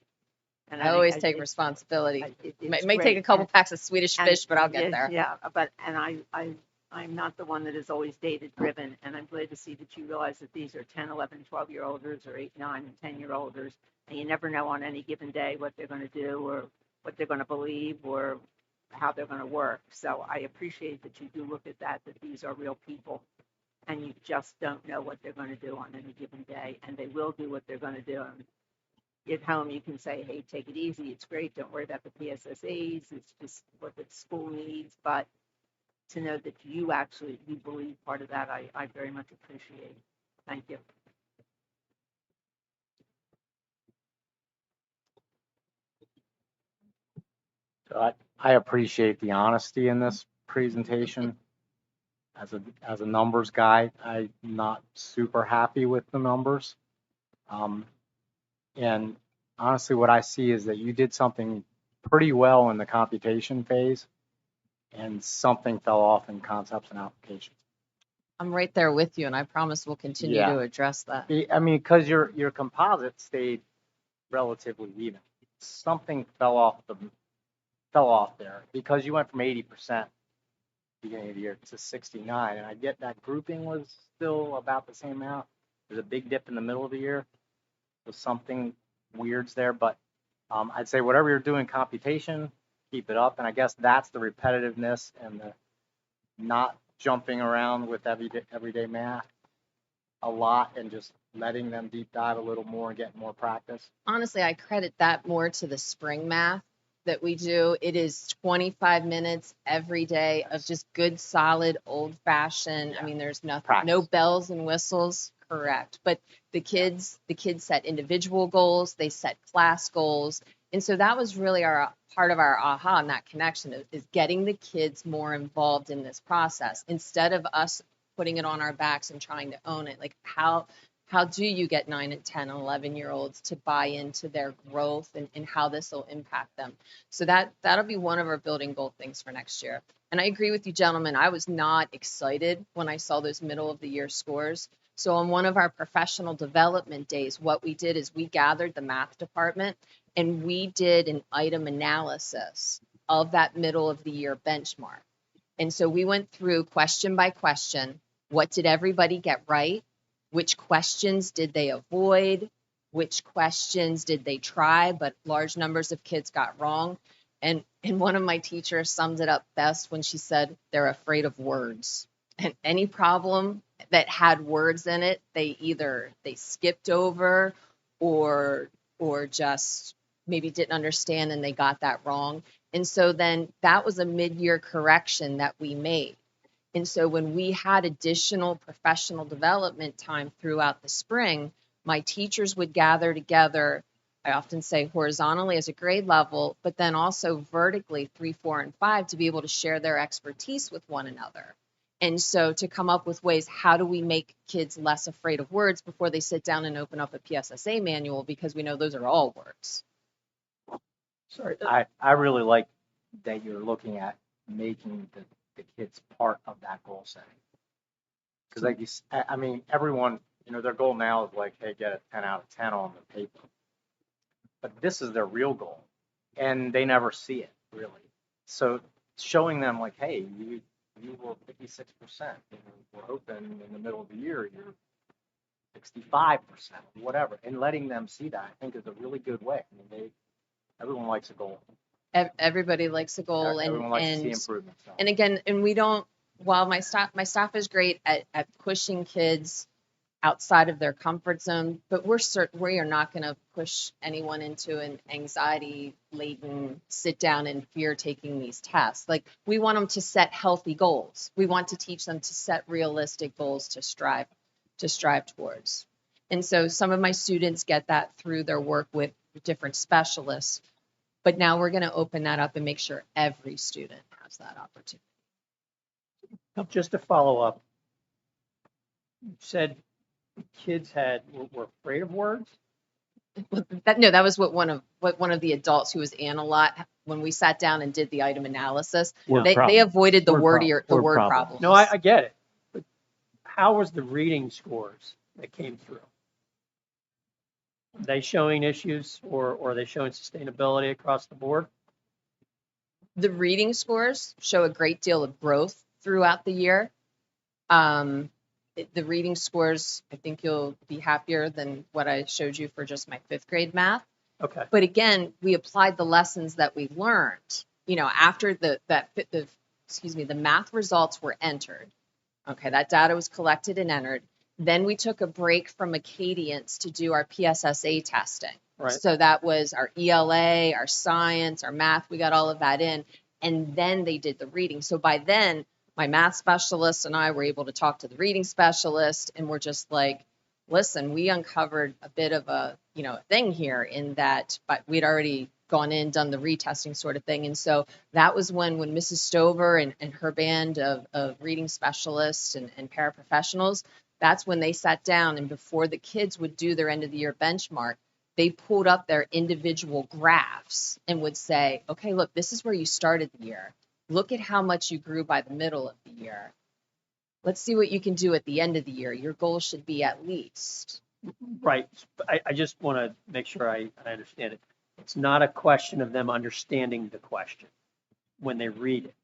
And I always take responsibility. May take a great. couple packs of Swedish fish, but I'll get yeah, there. Yeah, I'm not the one that is always data driven, and I'm glad to see that you realize that these are 10, 11, 12-year-olders or 8, 9, and 10-year-olders, and you never know on any given day what they're going to do or what they're going to believe or how they're going to work. So I appreciate that you do look at that these are real people, and you just don't know what they're going to do on any given day, and they will do what they're going to do. And at home, you can say, hey, take it easy. It's great. Don't worry about the PSSAs. It's just what the school needs. But to know that you believe part of that, I very much appreciate. Thank you. I appreciate the honesty in this presentation. As a numbers guy, I'm not super happy with the numbers. And honestly, what I see is that you did something pretty well in the computation phase and something fell off in concepts and applications. I'm right there with you, and I promise we'll continue Yeah. to address that. I mean, because your composite stayed relatively even. Something fell off there because you went from 80% beginning of the year to 69, and I get that grouping was still about the same amount. There's a big dip in the middle of the year. There's something weirds there, but I'd say whatever you're doing computation, keep it up. And I guess that's the repetitiveness and the not jumping around with everyday math a lot and just letting them deep dive a little more and get more practice. Honestly, I credit that more to the spring math that we do. It is 25 minutes every day of just good, solid, old-fashioned. I mean, there's nothing, no bells and whistles. Correct. But the kids set individual goals. They set class goals. And so that was really part of our aha and that connection is getting the kids more involved in this process instead of us putting it on our backs and trying to own it. Like how do you get 9 and 10 and 11-year-olds to buy into their growth and how this will impact them? So that'll be one of our building goal things for next year. And I agree with you, gentlemen. I was not excited when I saw those middle of the year scores. So on one of our professional development days, what we did is we gathered the math department and we did an item analysis of that middle of the year benchmark. And so we went through question by question. What did everybody get right? Which questions did they avoid? Which questions did they try, but large numbers of kids got wrong? And one of my teachers summed it up best when she said, they're afraid of words. And any problem that had words in it, they skipped over or just maybe didn't understand and they got that wrong. And so then that was a mid-year correction that we made. And so when we had additional professional development time throughout the spring, my teachers would gather together, I often say horizontally as a grade level, but then also vertically 3, 4, and 5 to be able to share their expertise with one another. And so to come up with ways, how do we make kids less afraid of words before they sit down and open up a PSSA manual, because we know those are all words. Sorry. I really like that you're looking at making the kids part of that goal setting. Because I mean, everyone You know, their goal now is like, hey, get a 10 out of 10 on the paper. But this is their real goal, and they never see it really. So showing them like, hey, you were 56%. And we're hoping in the middle of the year you're 65%, whatever, and letting them see that, I think, is a really good way. I mean, everyone likes a goal. Everybody likes a goal, Everyone likes to see and improvement. So. and again, and we don't. While my staff is great at pushing kids outside of their comfort zone, but we are not going to push anyone into an anxiety laden sit down and fear taking these tests. Like, we want them to set healthy goals. We want to teach them to set realistic goals to strive towards. And so some of my students get that through their work with different specialists, but now we're going to open that up and make sure every student has that opportunity. Just to follow up, you said kids were afraid of words. That was what one of the adults who was in a lot, when we sat down and did the item analysis, they avoided the word problem. No, I get it. But how was the reading scores that came through? Are they showing issues, or are they showing sustainability across the board? The reading scores show a great deal of growth throughout the year. The reading scores, I think you'll be happier than what I showed you for just my 5th grade math. Okay. But again, we applied the lessons that we learned, after the math results were entered. Okay, that data was collected and entered. Then we took a break from Acadience to do our PSSA testing. Right. So that was our ELA, our science, our math. We got all of that in. And then they did the reading. So by then, my math specialist and I were able to talk to the reading specialist, and we're just like, listen, we uncovered a bit of a thing here in that, but we'd already gone in, done the retesting sort of thing. And so that was when Mrs. Stover and her band of reading specialists and paraprofessionals, that's when they sat down, and before the kids would do their end of the year benchmark, they pulled up their individual graphs and would say, okay, look, this is where you started the year. Look at how much you grew by the middle of the year. Let's see what you can do at the end of the year. Your goal should be at least. Right. I just want to make sure I understand it. It's not a question of them understanding the question when they read it.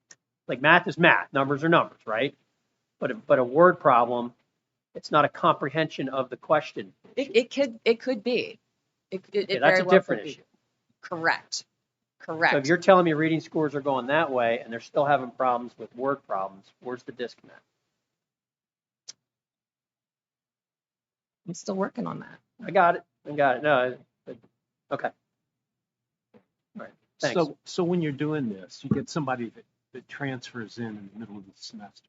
Like, math is math, numbers are numbers, right? But a word problem, it's not a comprehension of the question. It could be. That's a different issue. Correct. So if you're telling me reading scores are going that way and they're still having problems with word problems, where's the disconnect? I'm still working on that. I got it. No, okay. All right. Thanks. So when you're doing this, you get somebody that transfers in the middle of the semester.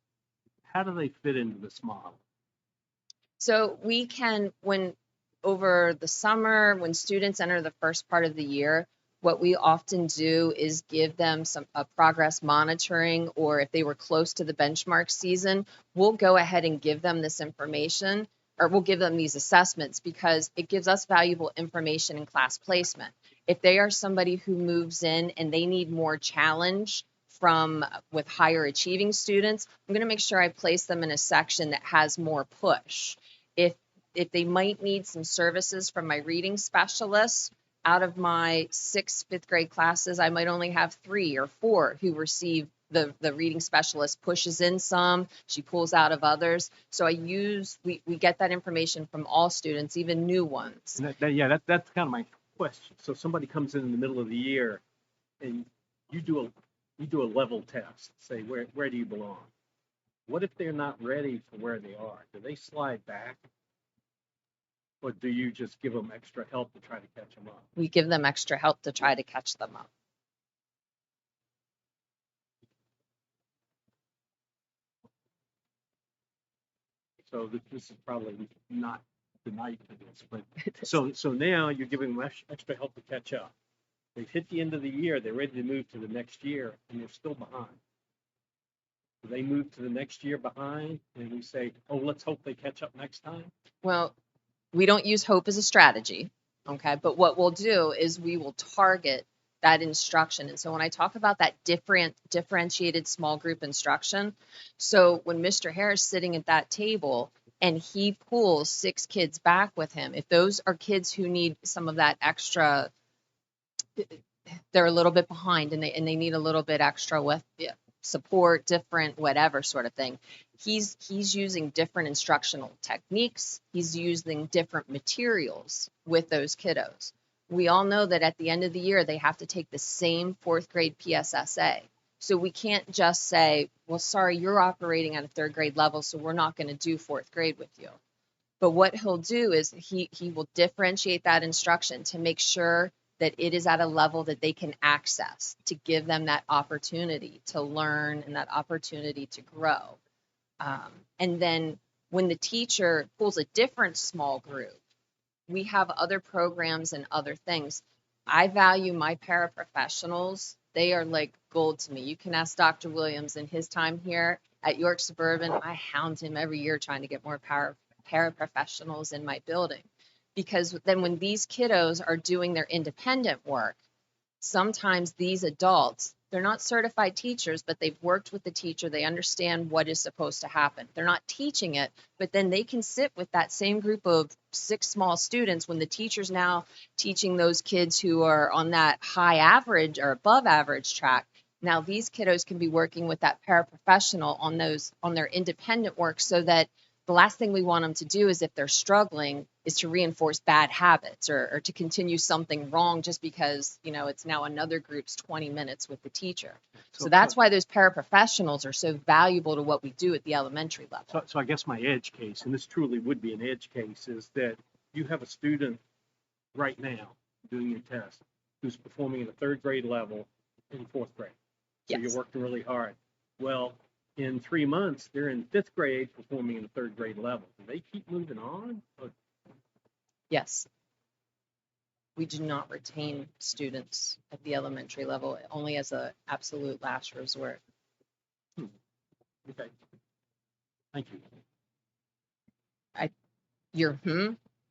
How do they fit into this model? So we can, over the summer, when students enter the first part of the year, what we often do is give them a progress monitoring, or if they were close to the benchmark season, we'll go ahead and give them this information, or we'll give them these assessments, because it gives us valuable information in class placement. If they are somebody who moves in and they need more challenge with higher achieving students, I'm going to make sure I place them in a section that has more push. If they might need some services from my reading specialists, out of my 6 5th grade classes, I might only have 3 or 4 who receive the reading specialist pushes in some, she pulls out of others. So we get that information from all students, even new ones. And that's kind of my question. So somebody comes in the middle of the year and you do a level test, say, where do you belong? What if they're not ready for where they are? Do they slide back? Or do you just give them extra help to try to catch them up? We give them extra help to try to catch them up. So this is probably not the night for this, but so now you're giving them extra help to catch up. They've hit the end of the year, they're ready to move to the next year, and they're still behind. Do they move to the next year behind, and we say, oh, let's hope they catch up next time? Well, we don't use hope as a strategy, okay? But what we'll do is we will target that instruction. And so when I talk about that differentiated small group instruction, so when Mr. Harris is sitting at that table and he pulls 6 kids back with him. If those are kids who need some of that extra, they're a little bit behind and they need a little bit extra with support, different whatever sort of thing. He's using different instructional techniques. He's using different materials with those kiddos. We all know that at the end of the year, they have to take the same 4th grade PSSA. So we can't just say, well, sorry, you're operating at a 3rd grade level, so we're not going to do 4th grade with you. But what he'll do is he will differentiate that instruction to make sure that it is at a level that they can access, to give them that opportunity to learn and that opportunity to grow. And then when the teacher pulls a different small group, we have other programs and other things. I value my paraprofessionals. They are like gold to me. You can ask Dr. Williams in his time here at York Suburban. I hound him every year trying to get more paraprofessionals in my building. Because then when these kiddos are doing their independent work, sometimes these adults, they're not certified teachers, but they've worked with the teacher. They understand what is supposed to happen. They're not teaching it, but then they can sit with that same group of 6 small students when the teacher's now teaching those kids who are on that high average or above average track. Now these kiddos can be working with that paraprofessional on their independent work, so that the last thing we want them to do is, if they're struggling, is to reinforce bad habits or to continue something wrong just because, it's now another group's 20 minutes with the teacher. So that's why those paraprofessionals are so valuable to what we do at the elementary level. So I guess my edge case, and this truly would be an edge case, is that you have a student right now doing your test who's performing at a 3rd grade level in 4th grade. So you're working really hard. Well, in 3 months, they're in 5th grade performing at a 3rd grade level. Do they keep moving on? Yes. We do not retain students at the elementary level, only as an absolute last resort. Okay. Thank you.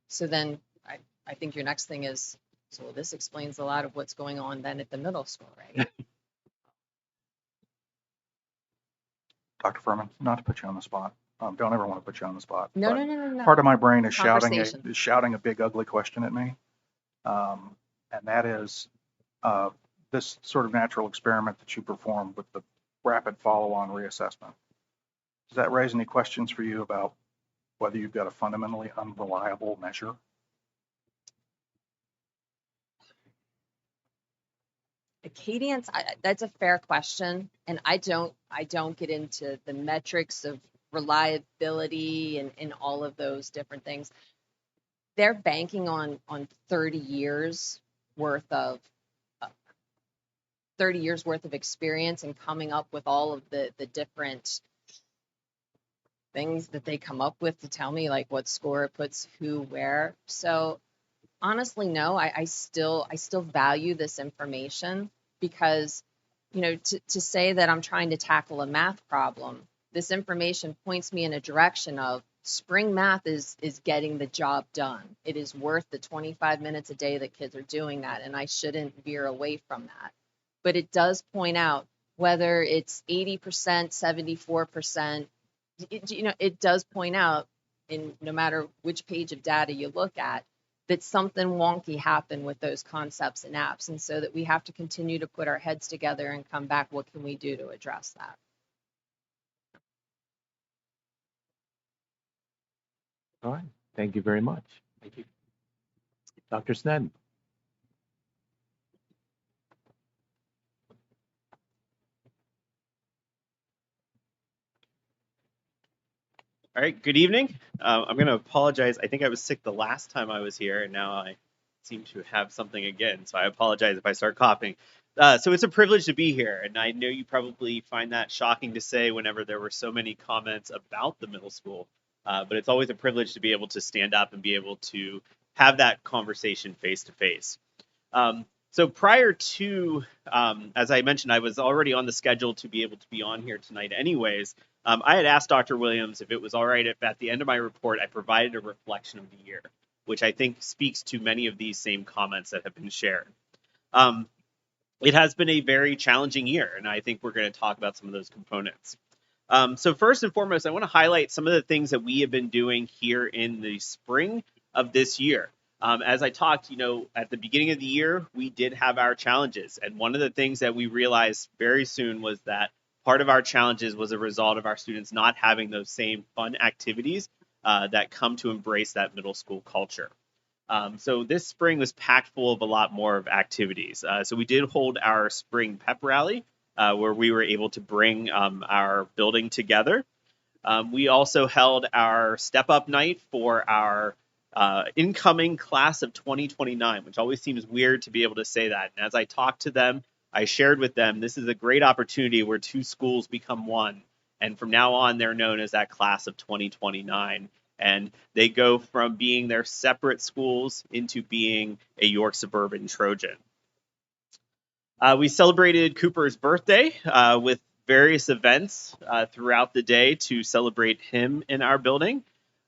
So then I think your next thing is, so this explains a lot of what's going on then at the middle school, right? Dr. Furman, not to put you on the spot. Don't ever want to put you on the spot. No. Part of my brain is shouting Conversation. a big ugly question at me, and that is this sort of natural experiment that you performed with the rapid follow-on reassessment. Does that raise any questions for you about whether you've got a fundamentally unreliable measure? Cadence, that's a fair question, and I don't get into the metrics of reliability and all of those different things. They're banking on 30 years worth of experience and coming up with all of the different things that they come up with to tell me like what score it puts who where. So honestly, no, I still value this information, because, to say that I'm trying to tackle a math problem, this information points me in a direction of spring math is getting the job done. It is worth the 25 minutes a day that kids are doing that, and I shouldn't veer away from that. But it does point out whether it's 80%, 74%, it does point out, in no matter which page of data you look at, that something wonky happened with those concepts and apps. And so that we have to continue to put our heads together and come back, what can we do to address that? All right. Thank you very much. Thank you. Dr. Snedden. All right, good evening. I'm going to apologize. I think I was sick the last time I was here, and now I seem to have something again. So I apologize if I start coughing. So it's a privilege to be here, and I know you probably find that shocking to say whenever there were so many comments about the middle school. But it's always a privilege to be able to stand up and be able to have that conversation face to face. So prior to, as I mentioned, I was already on the schedule to be able to be on here tonight anyways. I had asked Dr. Williams if it was all right if at the end of my report I provided a reflection of the year, which I think speaks to many of these same comments that have been shared. It has been a very challenging year, and I think we're going to talk about some of those components. So first and foremost, I want to highlight some of the things that we have been doing here in the spring of this year. As I talked, at the beginning of the year, we did have our challenges. And one of the things that we realized very soon was that part of our challenges was a result of our students not having those same fun activities that come to embrace that middle school culture. So this spring was packed full of a lot more of activities. So we did hold our spring pep rally, where we were able to bring our building together. We also held our step up night for our incoming class of 2029, which always seems weird to be able to say that. And as I talked to them, I shared with them, this is a great opportunity where two schools become one. And from now on, they're known as that class of 2029. And they go from being their separate schools into being a York Suburban Trojan. We celebrated Cooper's birthday with various events throughout the day to celebrate him in our building.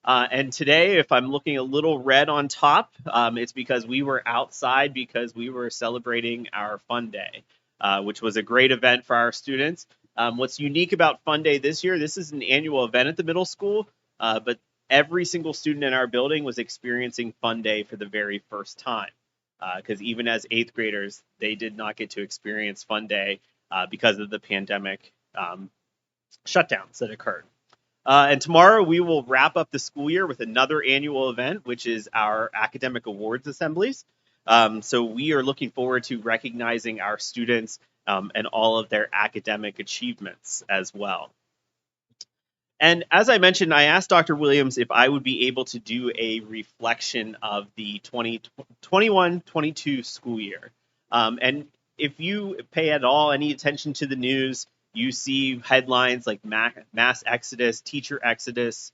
And today, if I'm looking a little red on top, it's because we were outside because we were celebrating our Fun Day, which was a great event for our students. What's unique about Fun Day this year, this is an annual event at the middle school, but every single student in our building was experiencing Fun Day for the very first time. Because even as 8th graders, they did not get to experience Fun Day because of the pandemic shutdowns that occurred. And tomorrow we will wrap up the school year with another annual event, which is our academic awards assemblies. So we are looking forward to recognizing our students and all of their academic achievements as well. And as I mentioned, I asked Dr. Williams if I would be able to do a reflection of the 2021-22 school year. And if you pay at all any attention to the news, you see headlines like mass exodus, teacher exodus,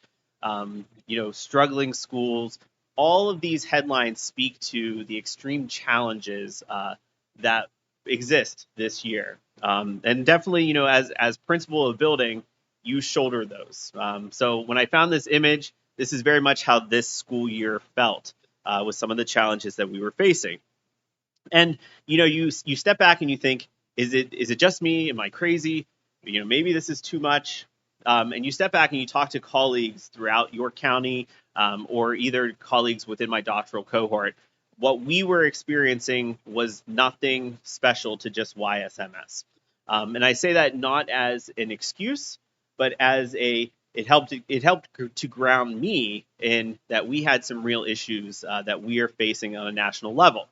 struggling schools. All of these headlines speak to the extreme challenges that exist this year. And definitely, as principal of building, you shoulder those. So when I found this image, this is very much how this school year felt with some of the challenges that we were facing. And you step back and you think, is it just me? Am I crazy? Maybe this is too much. And you step back and you talk to colleagues throughout York County or either colleagues within my doctoral cohort. What we were experiencing was nothing special to just YSMS. And I say that not as an excuse, but as it helped to ground me in that we had some real issues that we are facing on a national level.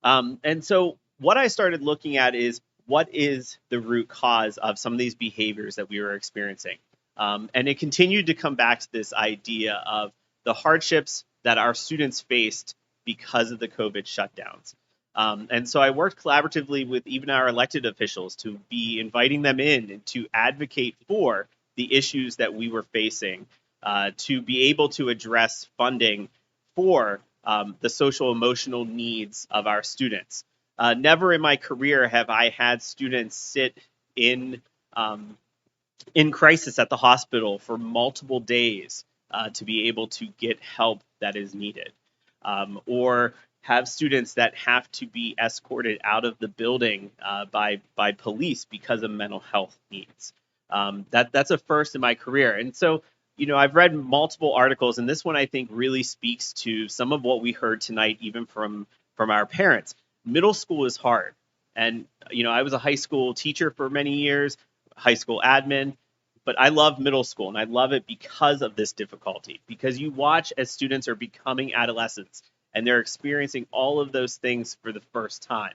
And so what I started looking at is what is the root cause of some of these behaviors that we were experiencing. And it continued to come back to this idea of the hardships that our students faced because of the COVID shutdowns. And so I worked collaboratively with even our elected officials to be inviting them in and to advocate for the issues that we were facing, to be able to address funding for the social emotional needs of our students. Never in my career have I had students sit in crisis at the hospital for multiple days to be able to get help that is needed, or have students that have to be escorted out of the building by police because of mental health needs. That's a first in my career. And so, I've read multiple articles, and this one I think really speaks to some of what we heard tonight, even from our parents. Middle school is hard. And, I was a high school teacher for many years, high school admin, but I love middle school, and I love it because of this difficulty, because you watch as students are becoming adolescents and they're experiencing all of those things for the first time.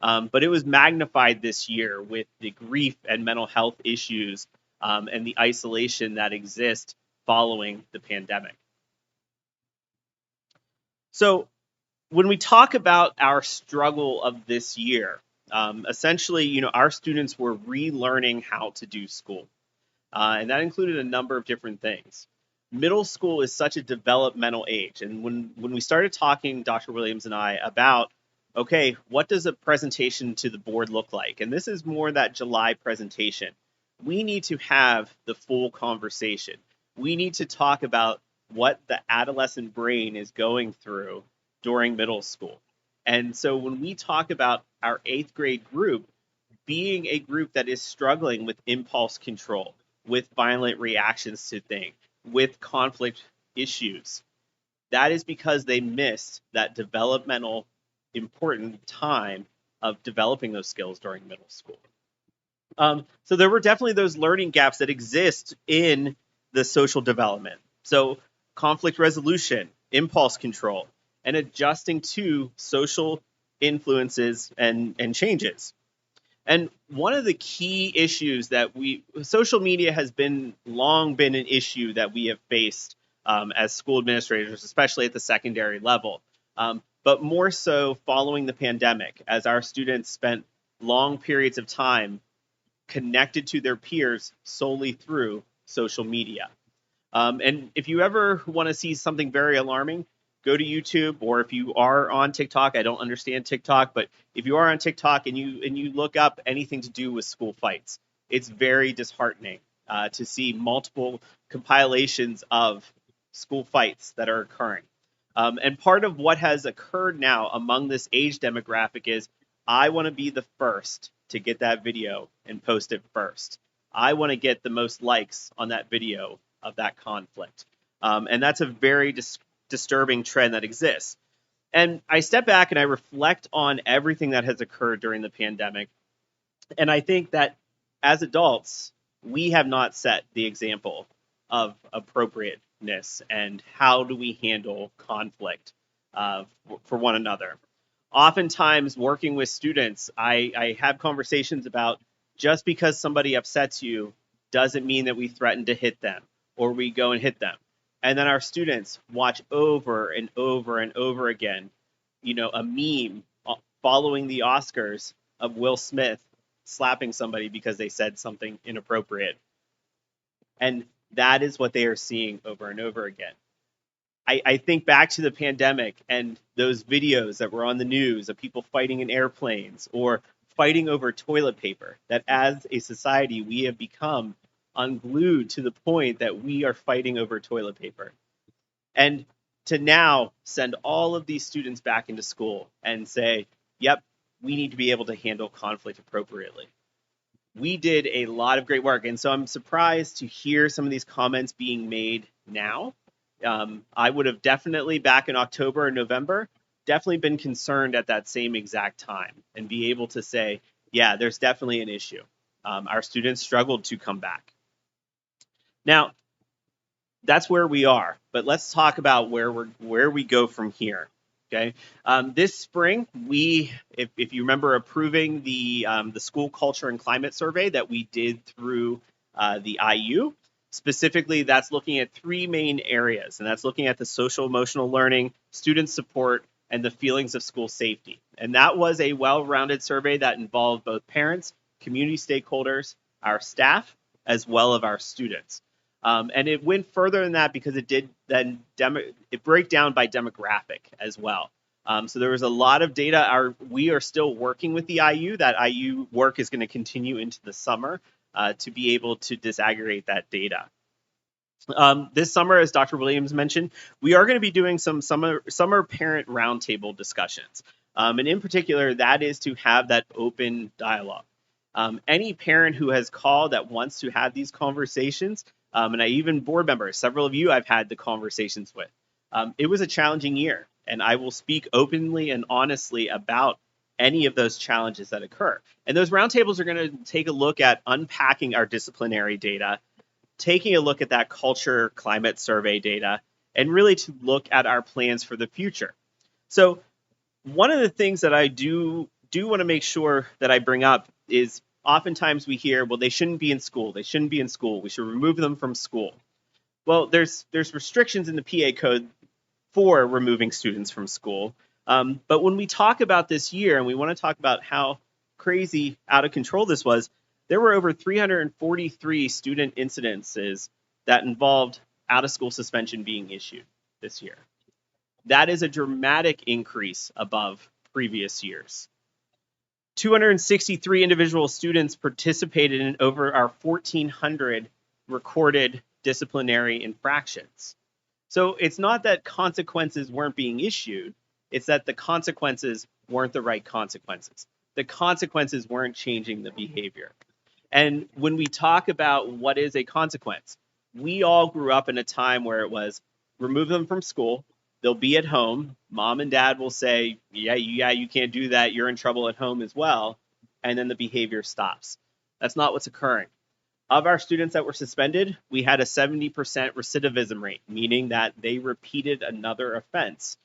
But it was magnified this year with the grief and mental health issues and the isolation that exists following the pandemic. So when we talk about our struggle of this year, essentially, our students were relearning how to do school. And that included a number of different things. Middle school is such a developmental age. And when we started talking, Dr. Williams and I, about, okay, what does a presentation to the board look like? And this is more that July presentation. We need to have the full conversation. We need to talk about what the adolescent brain is going through during middle school. And so when we talk about our 8th grade group being a group that is struggling with impulse control, with violent reactions to things, with conflict issues. That is because they missed that developmental important time of developing those skills during middle school. So there were definitely those learning gaps that exist in the social development. So conflict resolution, impulse control, and adjusting to social influences and changes. And one of the key issues that social media has long been an issue that we have faced as school administrators, especially at the secondary level, but more so following the pandemic, as our students spent long periods of time connected to their peers solely through social media. And if you ever want to see something very alarming, go to YouTube, or if you are on TikTok, I don't understand TikTok, but if you are on TikTok and you look up anything to do with school fights, it's very disheartening to see multiple compilations of school fights that are occurring. And part of what has occurred now among this age demographic is, I want to be the first to get that video and post it first. I want to get the most likes on that video of that conflict. And that's a very disturbing trend that exists. And I step back and I reflect on everything that has occurred during the pandemic. And I think that as adults, we have not set the example of appropriateness and how do we handle conflict for one another. Oftentimes, working with students, I have conversations about, just because somebody upsets you doesn't mean that we threaten to hit them or we go and hit them. And then our students watch over and over and over again, a meme following the Oscars of Will Smith slapping somebody because they said something inappropriate. And that is what they are seeing over and over again. I think back to the pandemic and those videos that were on the news of people fighting in airplanes or fighting over toilet paper, that as a society, we have become unglued to the point that we are fighting over toilet paper. And to now send all of these students back into school and say, yep, we need to be able to handle conflict appropriately. We did a lot of great work. And so I'm surprised to hear some of these comments being made now. I would have definitely, back in October and November, definitely been concerned at that same exact time and be able to say, yeah, there's definitely an issue. Our students struggled to come back. Now, that's where we are, but let's talk about where we go from here. Okay, this spring, if you remember, approving the school culture and climate survey that we did through the IU. Specifically, that's looking at three main areas, and that's looking at the social emotional learning, student support, and the feelings of school safety. And that was a well-rounded survey that involved both parents, community stakeholders, our staff, as well as our students. And it went further than that because it did then it break down by demographic as well. So there was a lot of data. We are still working with the IU. That IU work is going to continue into the summer to be able to disaggregate that data. This summer, as Dr. Williams mentioned, we are going to be doing some summer parent roundtable discussions. And in particular, that is to have that open dialogue. Any parent who has called that wants to have these conversations, and even board members, several of you I've had the conversations with. It was a challenging year, and I will speak openly and honestly about any of those challenges that occur. And those roundtables are going to take a look at unpacking our disciplinary data, taking a look at that culture climate survey data, and really to look at our plans for the future. So one of the things that I do want to make sure that I bring up is oftentimes we hear, well, they shouldn't be in school. They shouldn't be in school. We should remove them from school. Well, there's restrictions in the PA code for removing students from school. But when we talk about this year and we want to talk about how crazy out of control this was, there were over 343 student incidences that involved out-of-school suspension being issued this year. That is a dramatic increase above previous years. 263 individual students participated in over our 1,400 recorded disciplinary infractions. So it's not that consequences weren't being issued, it's that the consequences weren't the right consequences. The consequences weren't changing the behavior. And when we talk about what is a consequence, we all grew up in a time where it was remove them from school. They'll be at home. Mom and dad will say, yeah, you can't do that. You're in trouble at home as well. And then the behavior stops. That's not what's occurring. Of our students that were suspended, we had a 70% recidivism rate, meaning that they repeated another offense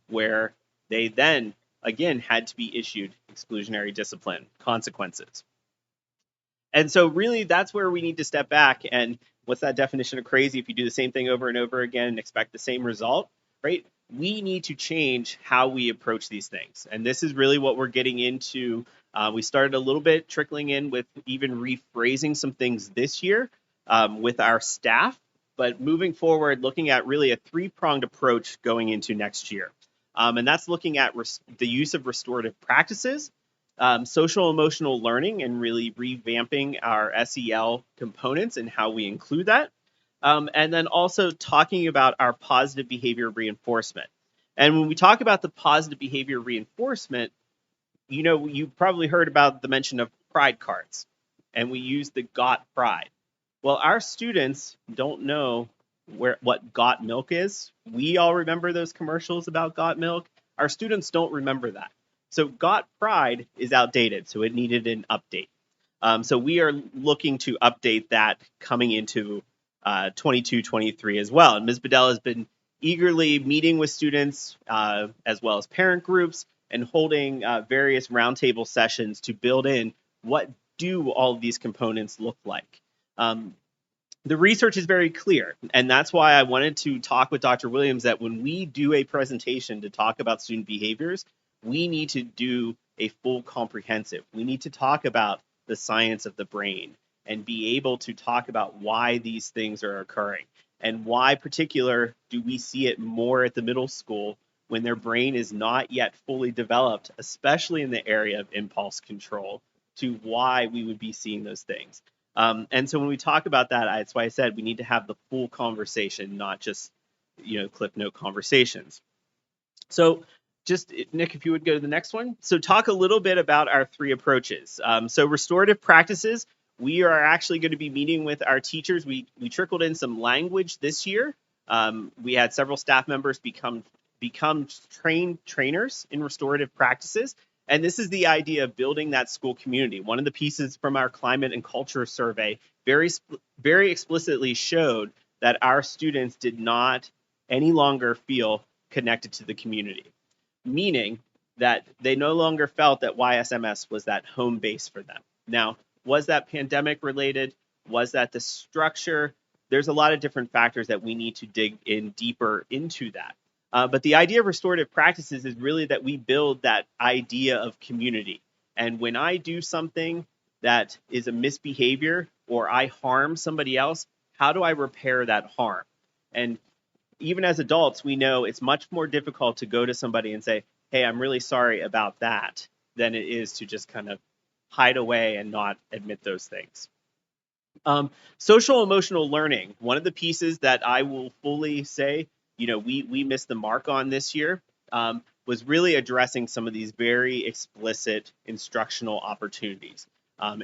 where they then, again, had to be issued exclusionary discipline consequences. And so really that's where we need to step back. And what's that definition of crazy? If you do the same thing over and over again and expect the same result, right? We need to change how we approach these things. And this is really what we're getting into. We started a little bit trickling in with even rephrasing some things this year with our staff, but moving forward, looking at really a three-pronged approach going into next year. And that's looking at the use of restorative practices, social emotional learning, and really revamping our SEL components and how we include that. And then also talking about our positive behavior reinforcement. And when we talk about the positive behavior reinforcement, you know, you probably heard about the mention of pride cards, and we use the Got Pride. Well, our students don't know what Got Milk is. We all remember those commercials about Got Milk. Our students don't remember that. So Got Pride is outdated, so it needed an update. So we are looking to update that coming into 22-23 as well. And Ms. Bedell has been eagerly meeting with students as well as parent groups and holding various roundtable sessions to build in what do all of these components look like. The research is very clear, and that's why I wanted to talk with Dr. Williams that when we do a presentation to talk about student behaviors, we need to do a full comprehensive. We need to talk about the science of the brain and be able to talk about why these things are occurring and why particular do we see it more at the middle school when their brain is not yet fully developed, especially in the area of impulse control, to why we would be seeing those things. And so when we talk about that, that's why I said we need to have the full conversation, not just, clip note conversations. So just, Nick, if you would go to the next one. So talk a little bit about our three approaches. So restorative practices, we are actually going to be meeting with our teachers. We trickled in some language this year. We had several staff members become trainers in restorative practices. And this is the idea of building that school community. One of the pieces from our climate and culture survey very explicitly showed that our students did not any longer feel connected to the community, meaning that they no longer felt that YSMS was that home base for them. Now, was that pandemic related? Was that the structure? There's a lot of different factors that we need to dig in deeper into that. But the idea of restorative practices is really that we build that idea of community. And when I do something that is a misbehavior or I harm somebody else, how do I repair that harm? And even as adults, we know it's much more difficult to go to somebody and say, hey, I'm really sorry about that, than it is to just kind of hide away and not admit those things. Social emotional learning, one of the pieces that I will fully say, we missed the mark on this year, was really addressing some of these very explicit instructional opportunities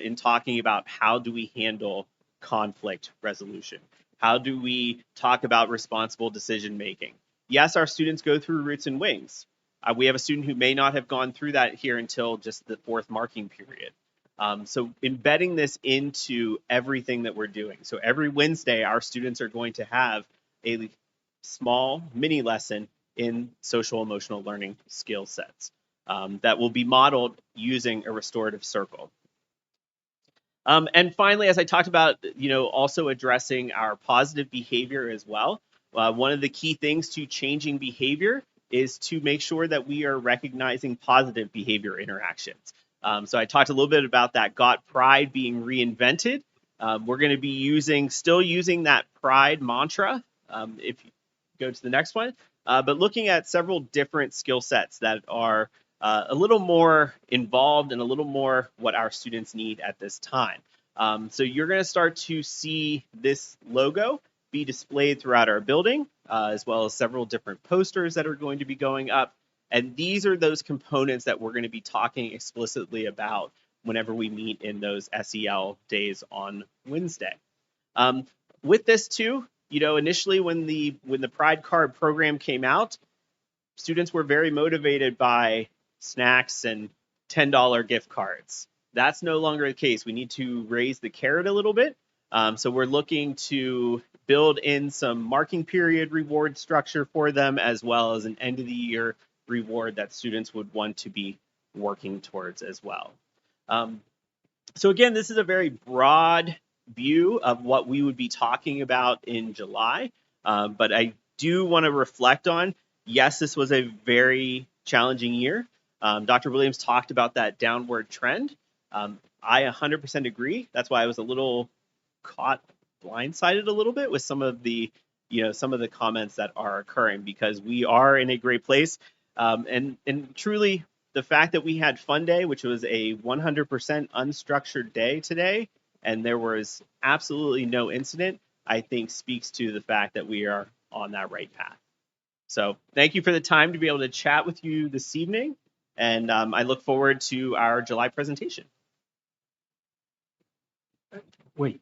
in talking about how do we handle conflict resolution? How do we talk about responsible decision making? Yes, our students go through Roots and Wings. We have a student who may not have gone through that here until just the fourth marking period. So embedding this into everything that we're doing. So every Wednesday, our students are going to have a small mini lesson in social emotional learning skill sets that will be modeled using a restorative circle. And finally, as I talked about, also addressing our positive behavior as well. One of the key things to changing behavior is to make sure that we are recognizing positive behavior interactions. So I talked a little bit about that Got Pride being reinvented. We're going to be still using that Pride mantra. If you go to the next one, but looking at several different skill sets that are a little more involved and a little more what our students need at this time. So you're going to start to see this logo be displayed throughout our building, as well as several different posters that are going to be going up. And these are those components that we're going to be talking explicitly about whenever we meet in those SEL days on Wednesday. With this too, initially when the Pride Card program came out, students were very motivated by snacks and $10 gift cards. That's no longer the case. We need to raise the carrot a little bit. So we're looking to build in some marking period reward structure for them, as well as an end of the year reward that students would want to be working towards as well. So again, this is a very broad view of what we would be talking about in July. But I do want to reflect on, yes, this was a very challenging year. Dr. Williams talked about that downward trend. I 100% agree. That's why I was a little caught blindsided a little bit with some of the comments that are occurring, because we are in a great place. And truly, the fact that we had Fun Day, which was a 100% unstructured day today, and there was absolutely no incident, I think speaks to the fact that we are on that right path. So thank you for the time to be able to chat with you this evening. And I look forward to our July presentation. Wait.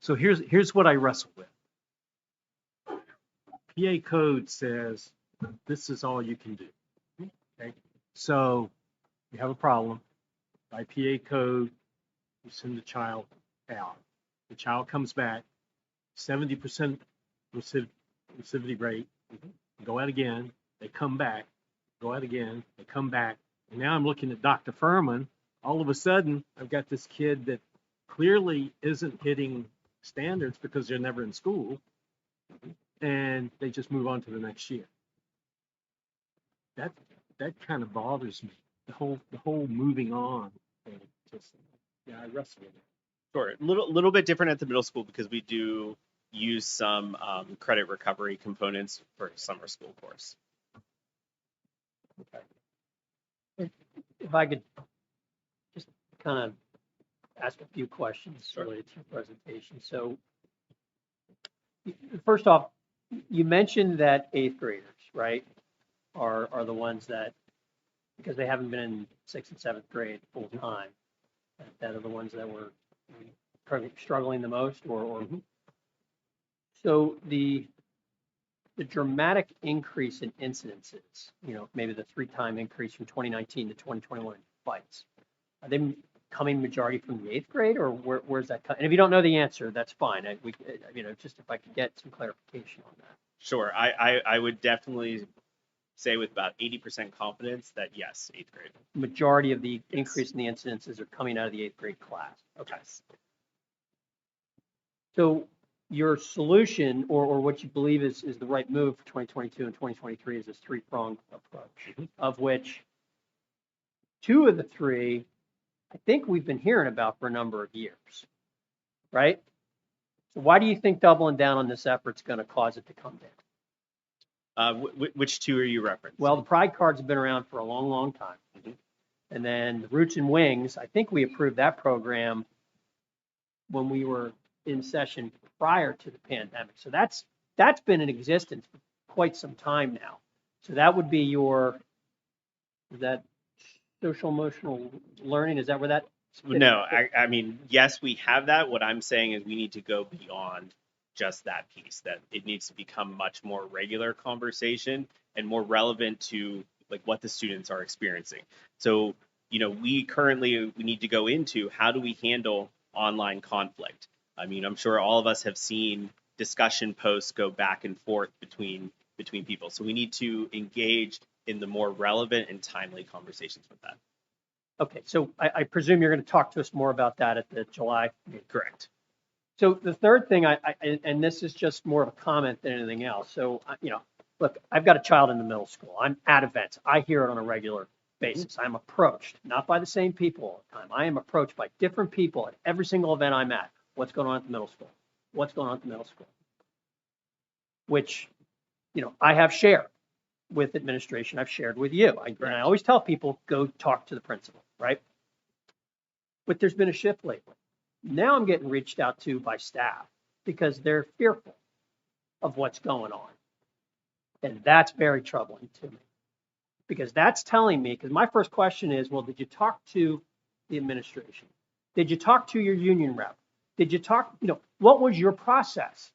So here's what I wrestle with. PA code says this is all you can do. Okay. So you have a problem. By PA code, you send the child out. The child comes back, 70% recidivity rate. Go out again. They come back. Go out again. They come back. And now I'm looking at Dr. Furman. All of a sudden, I've got this kid that clearly isn't hitting standards because they're never in school, and they just move on to the next year. That kind of bothers me. The whole moving on thing. I wrestle with it. Sure, a little bit different at the middle school because we do use some credit recovery components for summer school course. Okay. If I could just kind of ask a few questions related to your presentation. So first off, you mentioned that 8th graders, right, are the ones that, because they haven't been in 6th and 7th grade full time, that are the ones that were struggling the most, or so the dramatic increase in incidences, maybe the 3-time increase from 2019 to 2021 fights, are they coming majority from the 8th grade, or where's that coming? And if you don't know the answer, that's fine. Just if I could get some clarification on that. Sure, I would definitely say with about 80% confidence that yes, 8th grade. Majority of the increase in the incidences are coming out of the 8th grade class. Okay. So your solution, or what you believe is the right move for 2022 and 2023, is this 3-pronged approach, of which 2 of the 3 I think we've been hearing about for a number of years, right? So why do you think doubling down on this effort is going to cause it to come down? Which 2 are you referencing? Well, the Pride Cards have been around for a long, long time. And then the Roots and Wings, I think we approved that program when we were in session prior to the pandemic. So that's been in existence for quite some time now. So that would be is that social emotional learning? Is that where that? No, I mean, yes, we have that. What I'm saying is we need to go beyond just that piece, that it needs to become much more regular conversation and more relevant to like what the students are experiencing. So, we need to go into how do we handle online conflict? I mean, I'm sure all of us have seen discussion posts go back and forth between people. So we need to engage in the more relevant and timely conversations with that. Okay, so I presume you're going to talk to us more about that at the July meeting. Correct. So the third thing, and this is just more of a comment than anything else. So, look, I've got a child in the middle school. I'm at events. I hear it on a regular basis. I'm approached, not by the same people all the time. I am approached by different people at every single event I'm at. What's going on at the middle school? What's going on at the middle school? Which, I have shared with administration. I've shared with you. And I always tell people, go talk to the principal, right? But there's been a shift lately. Now I'm getting reached out to by staff because they're fearful of what's going on. And that's very troubling to me, because that's telling me, because my first question is, well, did you talk to the administration? Did you talk to your union rep? Did you talk, what was your process?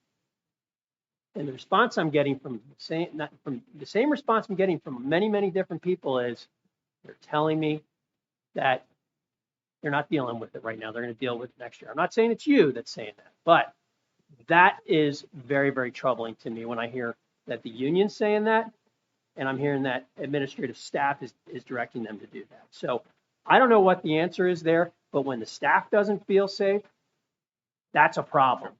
And the response I'm getting from the same response I'm getting from many, many different people is they're telling me that they're not dealing with it right now. They're going to deal with it next year. I'm not saying it's you that's saying that, but that is very, very troubling to me when I hear that the union's saying that, and I'm hearing that administrative staff is directing them to do that. So I don't know what the answer is there, but when the staff doesn't feel safe, that's a problem.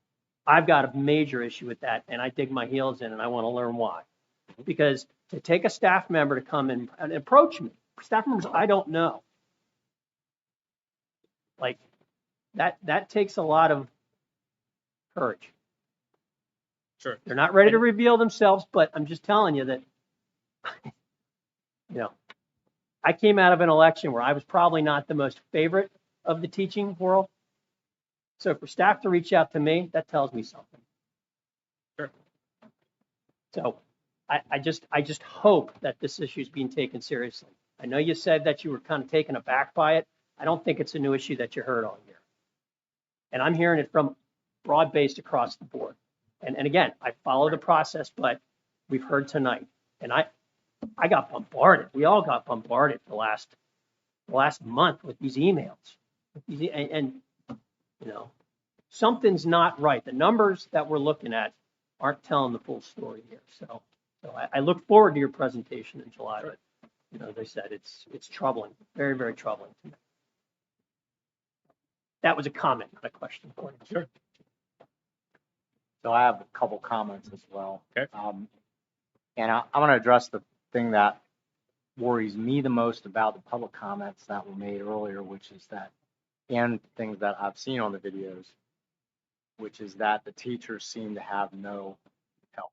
I've got a major issue with that, and I dig my heels in, and I want to learn why. Because to take a staff member to come and approach me, staff members I don't know, like that takes a lot of courage. Sure. They're not ready to reveal themselves, but I'm just telling you that, I came out of an election where I was probably not the most favorite of the teaching world. So for staff to reach out to me, that tells me something. Sure. So I just hope that this issue is being taken seriously. I know you said that you were kind of taken aback by it. I don't think it's a new issue that you heard all year. And I'm hearing it from broad-based across the board. And again, I follow the process, but we've heard tonight. And I got bombarded. We all got bombarded the last month with these emails. And something's not right. The numbers that we're looking at aren't telling the full story here. So I look forward to your presentation in July. But as I said, it's troubling, very, very troubling to me. That was a comment, not a question for you. Sure. So I have a couple comments as well. Okay. And I want to address the thing that worries me the most about the public comments that were made earlier, which is that, and things that I've seen on the videos, which is that the teachers seem to have no help.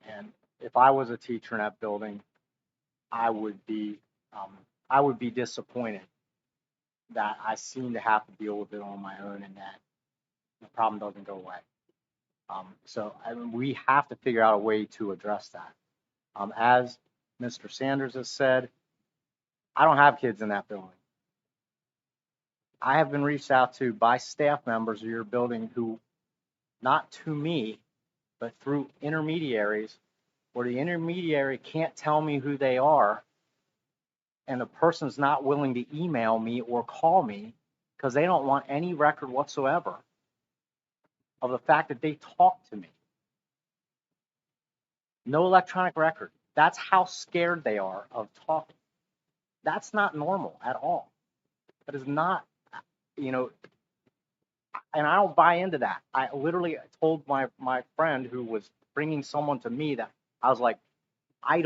And if I was a teacher in that building, I would be disappointed that I seem to have to deal with it on my own and that the problem doesn't go away. So we have to figure out a way to address that. As Mr. Sanders has said, I don't have kids in that building. I have been reached out to by staff members of your building who, not to me, but through intermediaries, where the intermediary can't tell me who they are, and the person's not willing to email me or call me because they don't want any record whatsoever of the fact that they talked to me. No electronic record. That's how scared they are of talking. That's not normal at all. That is not, and I don't buy into that. I literally told my friend who was bringing someone to me that I was like, I'm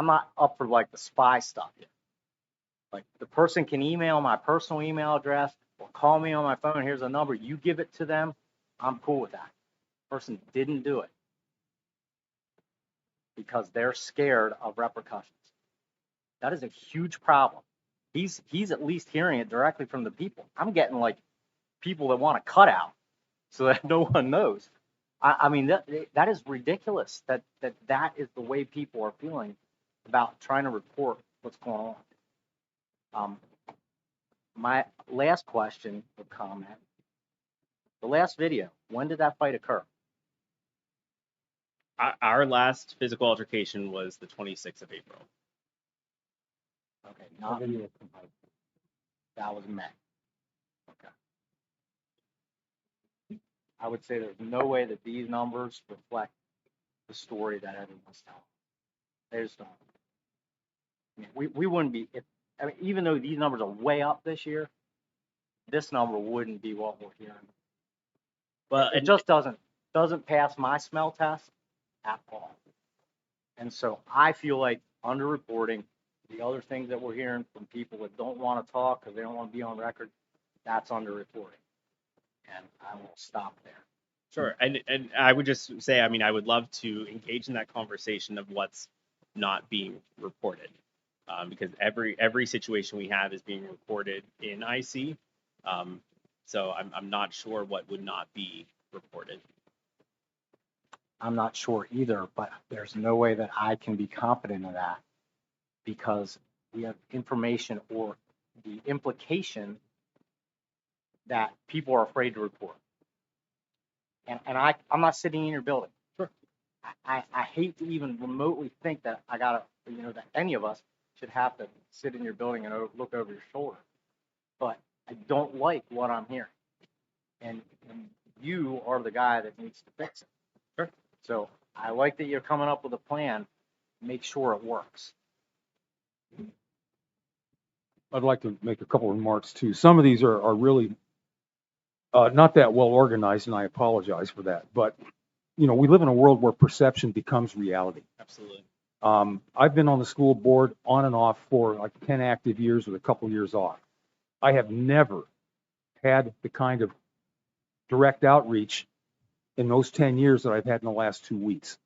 not up for like the spy stuff yet. Like the person can email my personal email address or call me on my phone. Here's a number. You give it to them. I'm cool with that. Person didn't do it because they're scared of repercussions. That is a huge problem. He's at least hearing it directly from the people. I'm getting like people that want to cut out so that no one knows. I mean, that is ridiculous that is the way people are feeling about trying to report what's going on. My last question or comment, the last video, when did that fight occur? Our last physical altercation was the 26th of April. Okay, that was May. Okay. I would say there's no way that these numbers reflect the story that everyone's telling. They just don't. I mean, we wouldn't be, even though these numbers are way up this year, this number wouldn't be what we're hearing. But it just doesn't pass my smell test at all. And so I feel like underreporting, the other things that we're hearing from people that don't want to talk because they don't want to be on record, that's underreporting. And I will stop there. Sure. And I would just say, I mean, I would love to engage in that conversation of what's not being reported. Because every situation we have is being reported in IC. So I'm not sure what would not be reported. I'm not sure either, but there's no way that I can be confident of that because we have information or the implication that people are afraid to report. And I'm not sitting in your building. Sure. I hate to even remotely think that that any of us should have to sit in your building and look over your shoulder. But I don't like what I'm hearing. And you are the guy that needs to fix it. Sure. So I like that you're coming up with a plan. Make sure it works. I'd like to make a couple of remarks too. Some of these are really not that well organized, and I apologize for that. But, we live in a world where perception becomes reality. Absolutely. I've been on the school board on and off for like 10 active years with a couple years off. I have never had the kind of direct outreach in those 10 years that I've had in the last 2 weeks.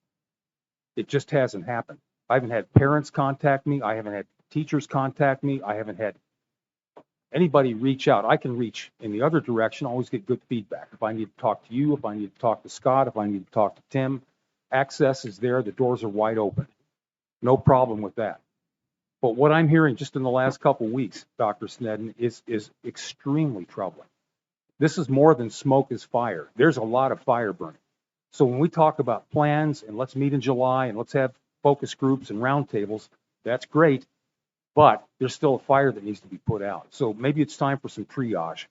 It just hasn't happened. I haven't had parents contact me. I haven't had teachers contact me. I haven't had anybody reach out. I can reach in the other direction, always get good feedback. If I need to talk to you, if I need to talk to Scott, if I need to talk to Tim, access is there. The doors are wide open. No problem with that. But what I'm hearing just in the last couple of weeks, Dr. Snedden, is extremely troubling. This is more than smoke is fire. There's a lot of fire burning. So when we talk about plans and let's meet in July and let's have focus groups and roundtables, that's great. But there's still a fire that needs to be put out. So maybe it's time for some triage.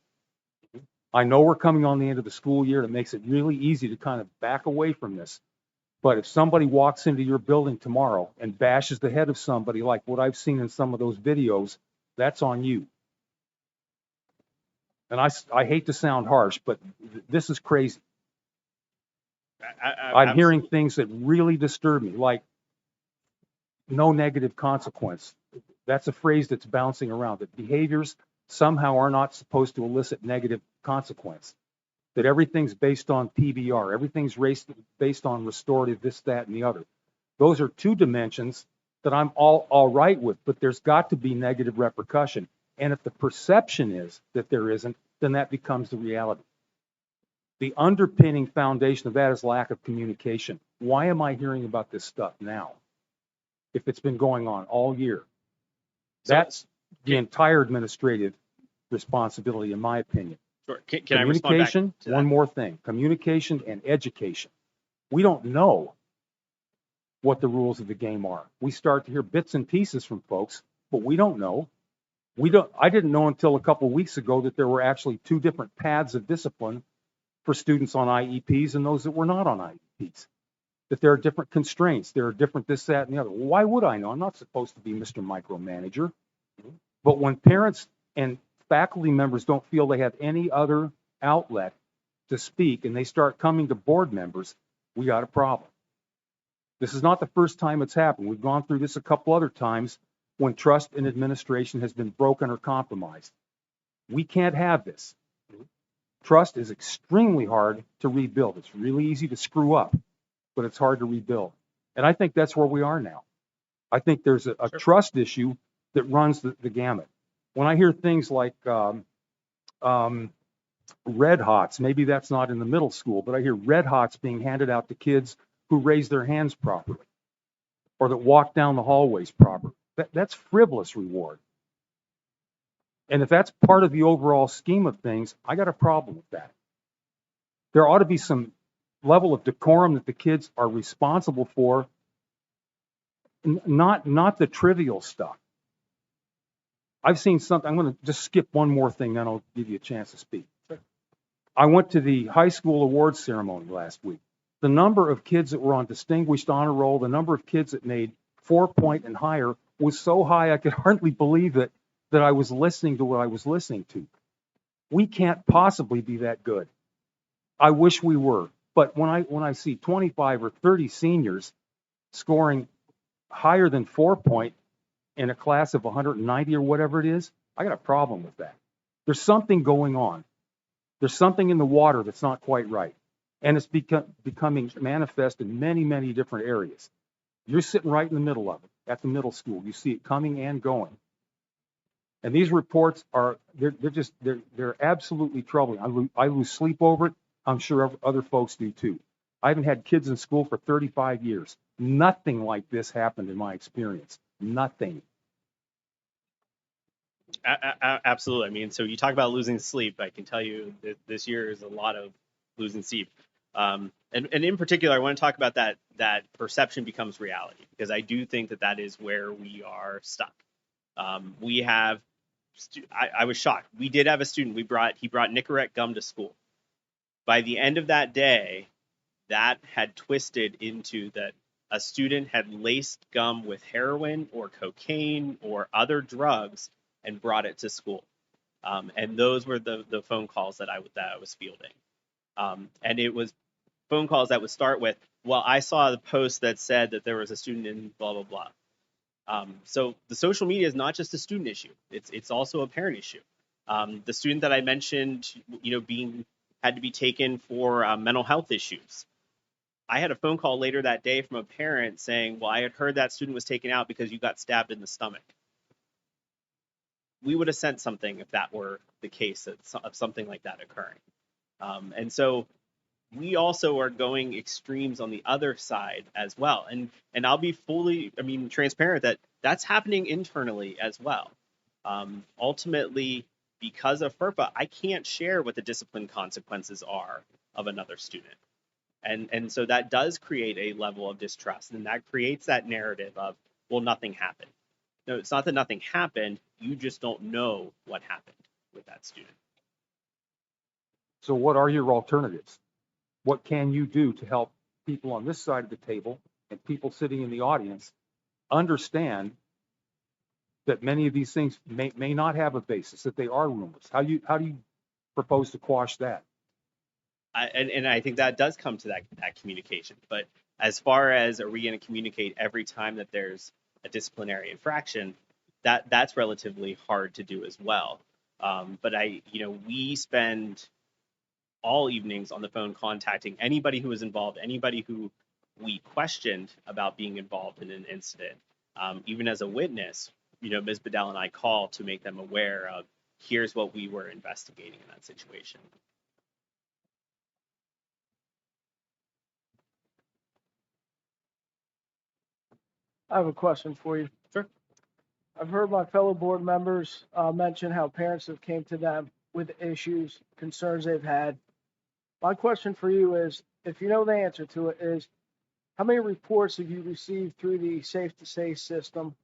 I know we're coming on the end of the school year. It makes it really easy to kind of back away from this. But if somebody walks into your building tomorrow and bashes the head of somebody like what I've seen in some of those videos, that's on you. And I hate to sound harsh, but this is crazy. I'm hearing things that really disturb me, like no negative consequence. That's a phrase that's bouncing around, that behaviors somehow are not supposed to elicit negative consequence, that everything's based on PBR, everything's based on restorative, this, that, and the other. Those are two dimensions that I'm all right with, but there's got to be negative repercussion. And if the perception is that there isn't, then that becomes the reality. The underpinning foundation of that is lack of communication. Why am I hearing about this stuff now? If it's been going on all year. That's the entire administrative responsibility, in my opinion. Sure. Can I respond back Communication, to that? one more thing, communication and education. We don't know what the rules of the game are. We start to hear bits and pieces from folks, but we don't know. I didn't know until a couple of weeks ago that there were actually two different paths of discipline for students on IEPs and those that were not on IEPs. That there are different constraints, there are different this, that, and the other. Well, why would I know? I'm not supposed to be Mr. Micromanager. But when parents and faculty members don't feel they have any other outlet to speak and they start coming to board members, we got a problem. This is not the first time it's happened. We've gone through this a couple other times when trust in administration has been broken or compromised. We can't have this. Trust is extremely hard to rebuild. It's really easy to screw up, but it's hard to rebuild. And I think that's where we are now. I think there's a trust issue that runs the gamut. When I hear things like red hots, maybe that's not in the middle school, but I hear red hots being handed out to kids who raise their hands properly or that walk down the hallways properly. That's frivolous reward. And if that's part of the overall scheme of things, I got a problem with that. There ought to be some level of decorum that the kids are responsible for, not the trivial stuff. I've seen something, I'm going to just skip one more thing, then I'll give you a chance to speak. I went to the high school awards ceremony last week. The number of kids that were on distinguished honor roll, the number of kids that made 4-point and higher was so high I could hardly believe that I was listening to what I was listening to. We can't possibly be that good. I wish we were. But when I see 25 or 30 seniors scoring higher than 4-point in a class of 190 or whatever it is, I got a problem with that. There's something going on. There's something in the water that's not quite right. And it's becoming manifest in many, many different areas. You're sitting right in the middle of it at the middle school. You see it coming and going. And these reports are, they're absolutely troubling. I lose sleep over it. I'm sure other folks do too. I haven't had kids in school for 35 years. Nothing like this happened in my experience. Nothing. Absolutely. I mean, so you talk about losing sleep. I can tell you that this year is a lot of losing sleep. And in particular, I want to talk about that perception becomes reality, because I do think that is where we are stuck. We have, I was shocked. We did have a student. He brought Nicorette gum to school. By the end of that day, that had twisted into that a student had laced gum with heroin or cocaine or other drugs and brought it to school. And those were the phone calls that I was fielding. And it was phone calls that would start with, well, I saw the post that said that there was a student in blah, blah, blah. So the social media is not just a student issue. It's also a parent issue. The student that I mentioned, had to be taken for mental health issues. I had a phone call later that day from a parent saying, well, I had heard that student was taken out because you got stabbed in the stomach. We would have sent something if that were the case of something like that occurring. And so we also are going extremes on the other side as well. And I'll be transparent that that's happening internally as well. Ultimately, because of FERPA, I can't share what the discipline consequences are of another student. And so that does create a level of distrust, and that creates that narrative of, well, nothing happened. No, it's not that nothing happened. You just don't know what happened with that student. So what are your alternatives? What can you do to help people on this side of the table and people sitting in the audience understand that many of these things may not have a basis, that they are rumors? How do you propose to quash that? And I think that does come to that communication. But as far as, are we going to communicate every time that there's a disciplinary infraction, that's relatively hard to do as well. But we spend all evenings on the phone contacting anybody who was involved, anybody who we questioned about being involved in an incident. Even as a witness, Ms. Bedell and I call to make them aware of, here's what we were investigating in that situation. I have a question for you. Sure. I've heard my fellow board members mention how parents have came to them with issues, concerns they've had. My question for you is, if you know the answer to it, is how many reports have you received through the Safe to Say system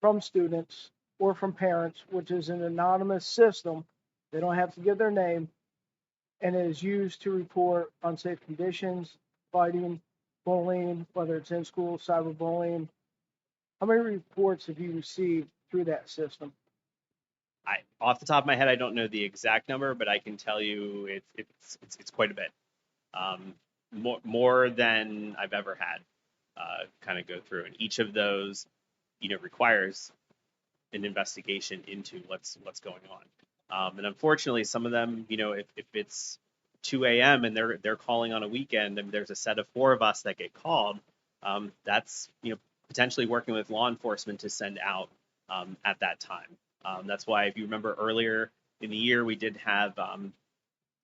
from students or from parents, which is an anonymous system? They don't have to give their name, and it is used to report unsafe conditions, fighting, bullying, whether it's in school, cyberbullying. How many reports have you received through that system? Off the top of my head, I don't know the exact number, but I can tell you it's quite a bit. More than I've ever had kind of go through. And each of those, requires an investigation into what's going on. And unfortunately, some of them, if it's 2 a.m. and they're calling on a weekend and there's a set of 4 of us that get called, that's, potentially working with law enforcement to send out at that time. That's why, if you remember earlier in the year, we did have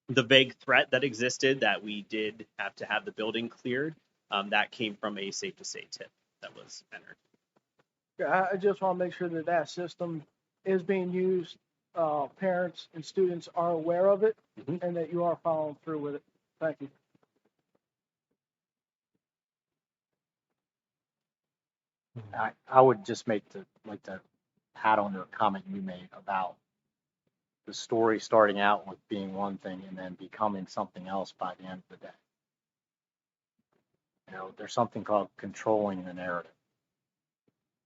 the vague threat that existed that we did have to have the building cleared. That came from a Safe to Say tip that was entered. I just want to make sure that that system is being used. Parents and students are aware of it, and that you are following through with it. Thank you. I would just like to add on to a comment you made about the story starting out with being one thing and then becoming something else by the end of the day. There's something called controlling the narrative.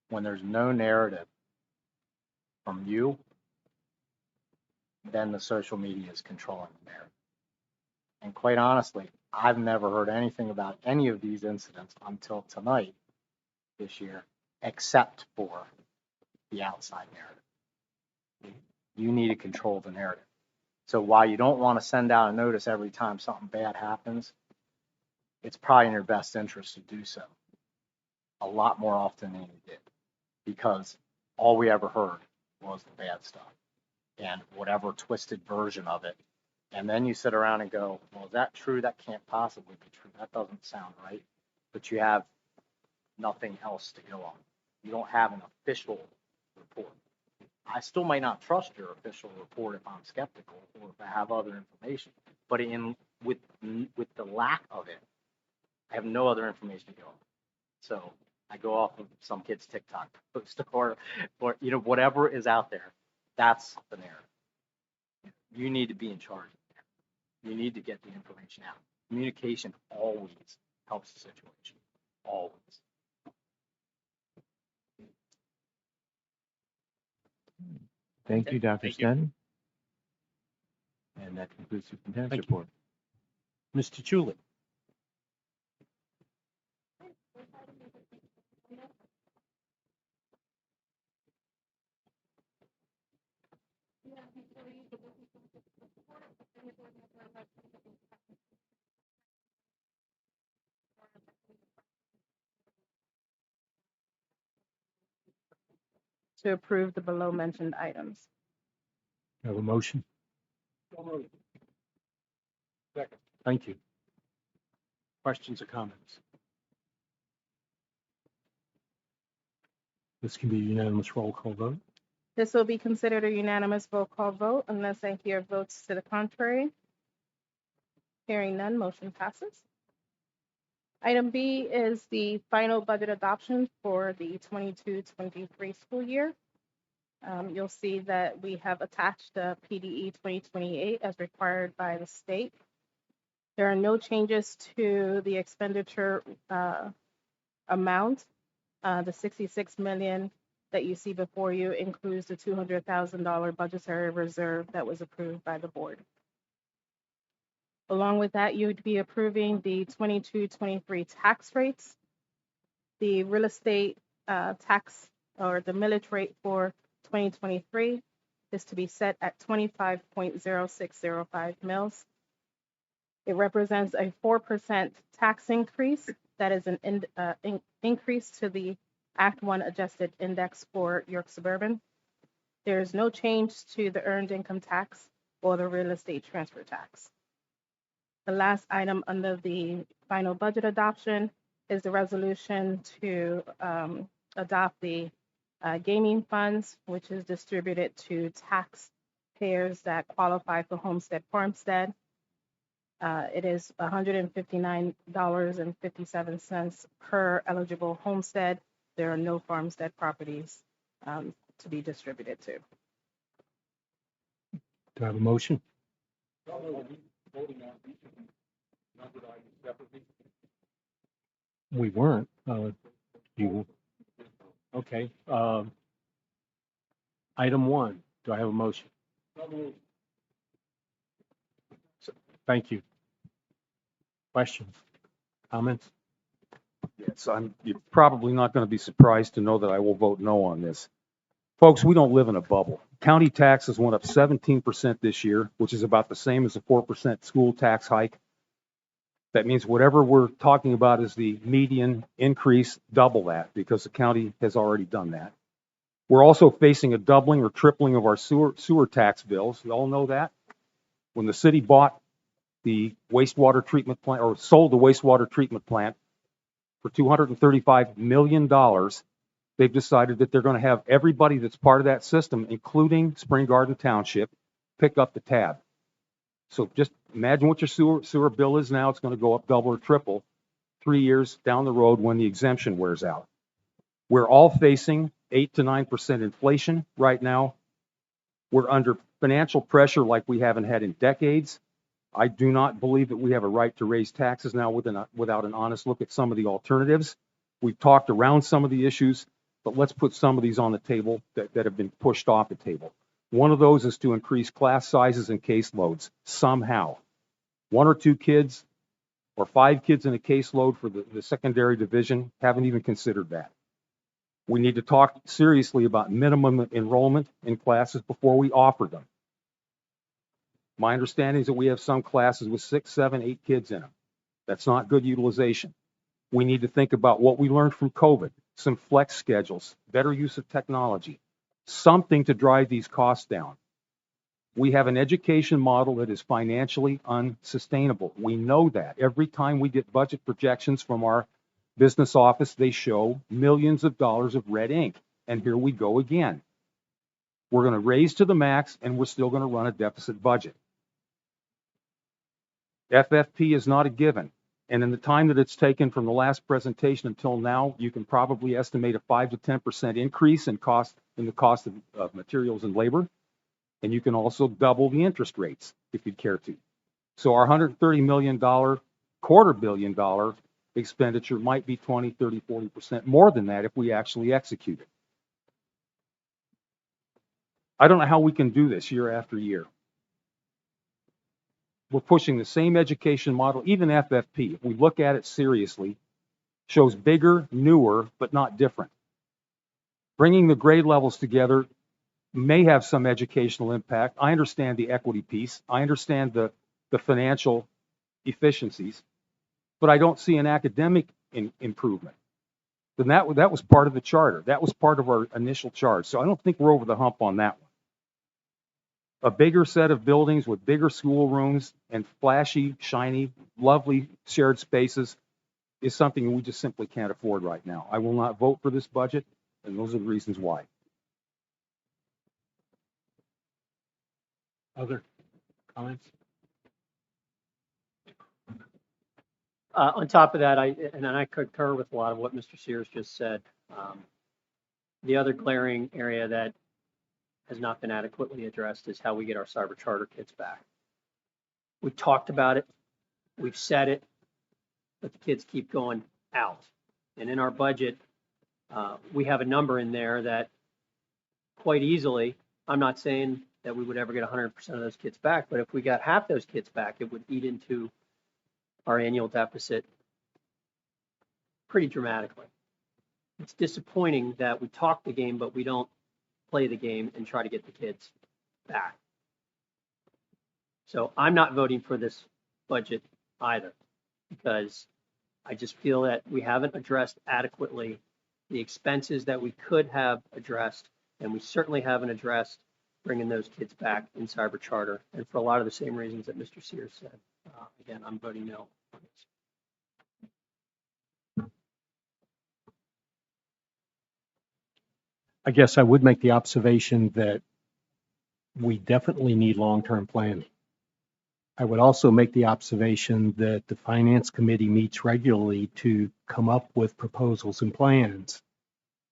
When there's no narrative from you, then the social media is controlling the narrative. And quite honestly, I've never heard anything about any of these incidents until tonight this year, except for the outside narrative. You need to control the narrative. So while you don't want to send out a notice every time something bad happens, it's probably in your best interest to do so a lot more often than you did, because all we ever heard was the bad stuff and whatever twisted version of it. And then you sit around and go, well, is that true? That can't possibly be true. That doesn't sound right. But you have nothing else to go on. You don't have an official report. I still might not trust your official report if I'm skeptical or if I have other information. But with the lack of it, I have no other information to go on. So I go off of some kid's TikTok post or whatever is out there. That's the narrative. You need to be in charge of that. You need to get the information out. Communication always helps the situation. Always. Thank you, Dr. Thank you. Sten. And that concludes the superintendent's Thank you. report. Mr. Chuley. To approve the below mentioned items. Have a motion? Thank you. Questions or comments? This can be a unanimous roll call vote. This will be considered a unanimous roll call vote unless I hear votes to the contrary. Hearing none, motion passes. Item B is the final budget adoption for the 22-23 school year. You'll see that we have attached the PDE 2028 as required by the state. There are no changes to the expenditure amount. The $66 million that you see before you includes the $200,000 budgetary reserve that was approved by the board. Along with that, you would be approving the 22-23 tax rates. The real estate tax or the millage rate for 2023 is to be set at 25.0605 mils. It represents a 4% tax increase. That is an increase to the Act 1 adjusted index for York Suburban. There is no change to the earned income tax or the real estate transfer tax. The last item under the final budget adoption is the resolution to adopt the gaming funds, which is distributed to taxpayers that qualify for homestead farmstead. It is $159.57 per eligible homestead. There are no farmstead properties to be distributed to. Do I have a motion? We weren't. Okay. Item 1. Do I have a motion? Thank you. Questions? Comments? Yes, you're probably not going to be surprised to know that I will vote no on this. Folks, we don't live in a bubble. County taxes went up 17% this year, which is about the same as a 4% school tax hike. That means whatever we're talking about is the median increase, double that, because the county has already done that. We're also facing a doubling or tripling of our sewer tax bills. You all know that. When the city bought the wastewater treatment plant or sold the wastewater treatment plant for $235 million, they've decided that they're going to have everybody that's part of that system, including Spring Garden Township, pick up the tab. So just imagine what your sewer bill is now. It's going to go up double or triple 3 years down the road when the exemption wears out. We're all facing 8 to 9% inflation right now. We're under financial pressure like we haven't had in decades. I do not believe that we have a right to raise taxes now without an honest look at some of the alternatives. We've talked around some of the issues, but let's put some of these on the table that have been pushed off the table. One of those is to increase class sizes and caseloads somehow. 1 or 2 kids or 5 kids in a caseload for the secondary division, haven't even considered that. We need to talk seriously about minimum enrollment in classes before we offer them. My understanding is that we have some classes with 6, 7, 8 kids in them. That's not good utilization. We need to think about what we learned from COVID, some flex schedules, better use of technology, something to drive these costs down. We have an education model that is financially unsustainable. We know that. Every time we get budget projections from our business office, they show millions of dollars of red ink. And here we go again. We're going to raise to the max, and we're still going to run a deficit budget. FFP is not a given. And in the time that it's taken from the last presentation until now, you can probably estimate a 5 to 10% increase in the cost of materials and labor. And you can also double the interest rates if you'd care to. So our $130 million, $250 million expenditure might be 20, 30, 40% more than that if we actually execute it. I don't know how we can do this year after year. We're pushing the same education model, even FFP, if we look at it seriously, shows bigger, newer, but not different. Bringing the grade levels together may have some educational impact. I understand the equity piece. I understand the financial efficiencies, but I don't see an academic improvement. Then that was part of the charter. That was part of our initial charge. So I don't think we're over the hump on that one. A bigger set of buildings with bigger schoolrooms and flashy, shiny, lovely shared spaces is something we just simply can't afford right now. I will not vote for this budget, and those are the reasons why. Other comments? On top of that, I concur with a lot of what Mr. Sears just said. The other glaring area that has not been adequately addressed is how we get our cyber charter kids back. We talked about it, we've said it, but the kids keep going out. And in our budget, we have a number in there that quite easily, I'm not saying that we would ever get 100% of those kids back, but if we got half those kids back, it would eat into our annual deficit pretty dramatically. It's disappointing that we talk the game, but we don't play the game and try to get the kids back. So I'm not voting for this budget either, because I just feel that we haven't addressed adequately the expenses that we could have addressed, and we certainly haven't addressed bringing those kids back in cyber charter, and for a lot of the same reasons that Mr. Sears said. Again, I'm voting no on this. I guess I would make the observation that we definitely need long-term planning. I would also make the observation that the Finance Committee meets regularly to come up with proposals and plans.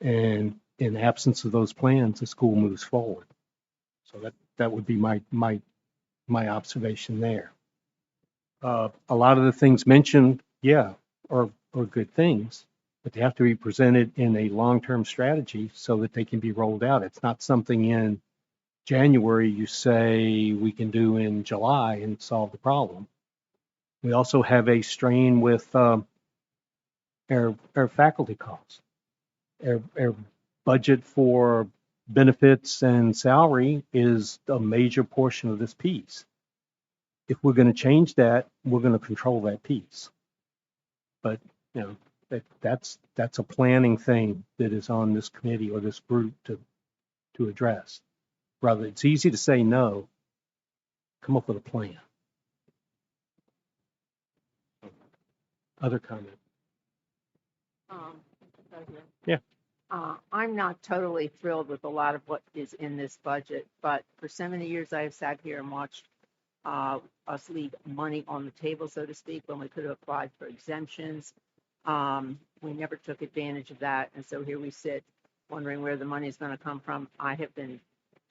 And in absence of those plans, the school moves forward. So that would be my observation there. A lot of the things mentioned, yeah, are good things, but they have to be presented in a long-term strategy so that they can be rolled out. It's not something in January you say we can do in July and solve the problem. We also have a strain with our faculty costs. Our budget for benefits and salary is a major portion of this piece. If we're going to change that, we're going to control that piece. But that's a planning thing that is on this committee or this group to address. Rather, it's easy to say no. Come up with a plan. Other comment? Yeah. I'm not totally thrilled with a lot of what is in this budget, but for so many years I have sat here and watched us leave money on the table, so to speak, when we could have applied for exemptions. We never took advantage of that, and so here we sit wondering where the money is going to come from. I have been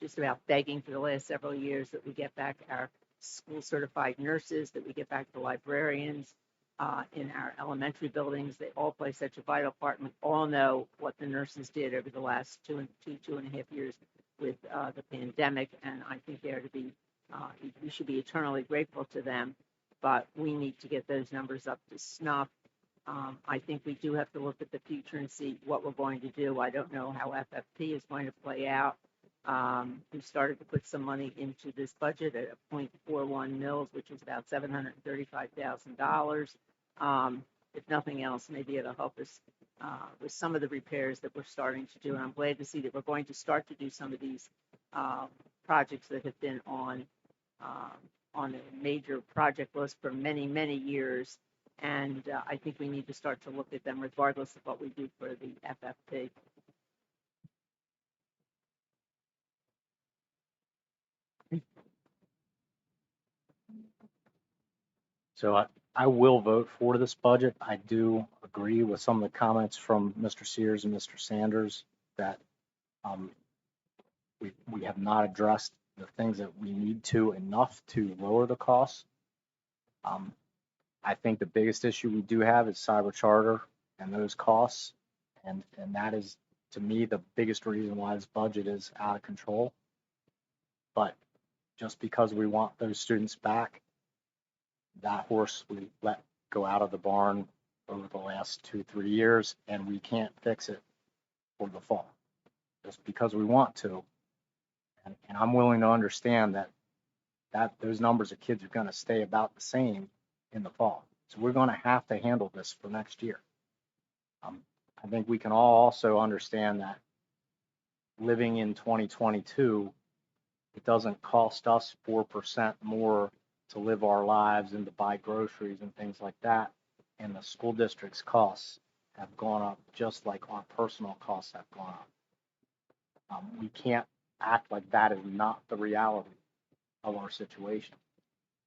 just about begging for the last several years that we get back our school certified nurses, that we get back the librarians in our elementary buildings. They all play such a vital part, and we all know what the nurses did over the last two and a half years with the pandemic, and I think they are to be we should be eternally grateful to them, but we need to get those numbers up to snuff. I think we do have to look at the future and see what we're going to do. I don't know how FFP is going to play out. We started to put some money into this budget at 0.41 mils, which is about $735,000. If nothing else, maybe it'll help us with some of the repairs that we're starting to do. And I'm glad to see that we're going to start to do some of these projects that have been on a major project list for many, many years. And I think we need to start to look at them regardless of what we do for the FFP. So I will vote for this budget. I do agree with some of the comments from Mr. Sears and Mr. Sanders that we have not addressed the things that we need to enough to lower the costs. I think the biggest issue we do have is cyber charter and those costs. And that is, to me, the biggest reason why this budget is out of control. But just because we want those students back, that horse we let go out of the barn over the last 2-3 years, and we can't fix it for the fall just because we want to. And I'm willing to understand that those numbers of kids are going to stay about the same in the fall. So we're going to have to handle this for next year. I think we can all also understand that living in 2022, it doesn't cost us 4% more to live our lives and to buy groceries and things like that. And the school district's costs have gone up just like our personal costs have gone up. We can't act like that is not the reality of our situation.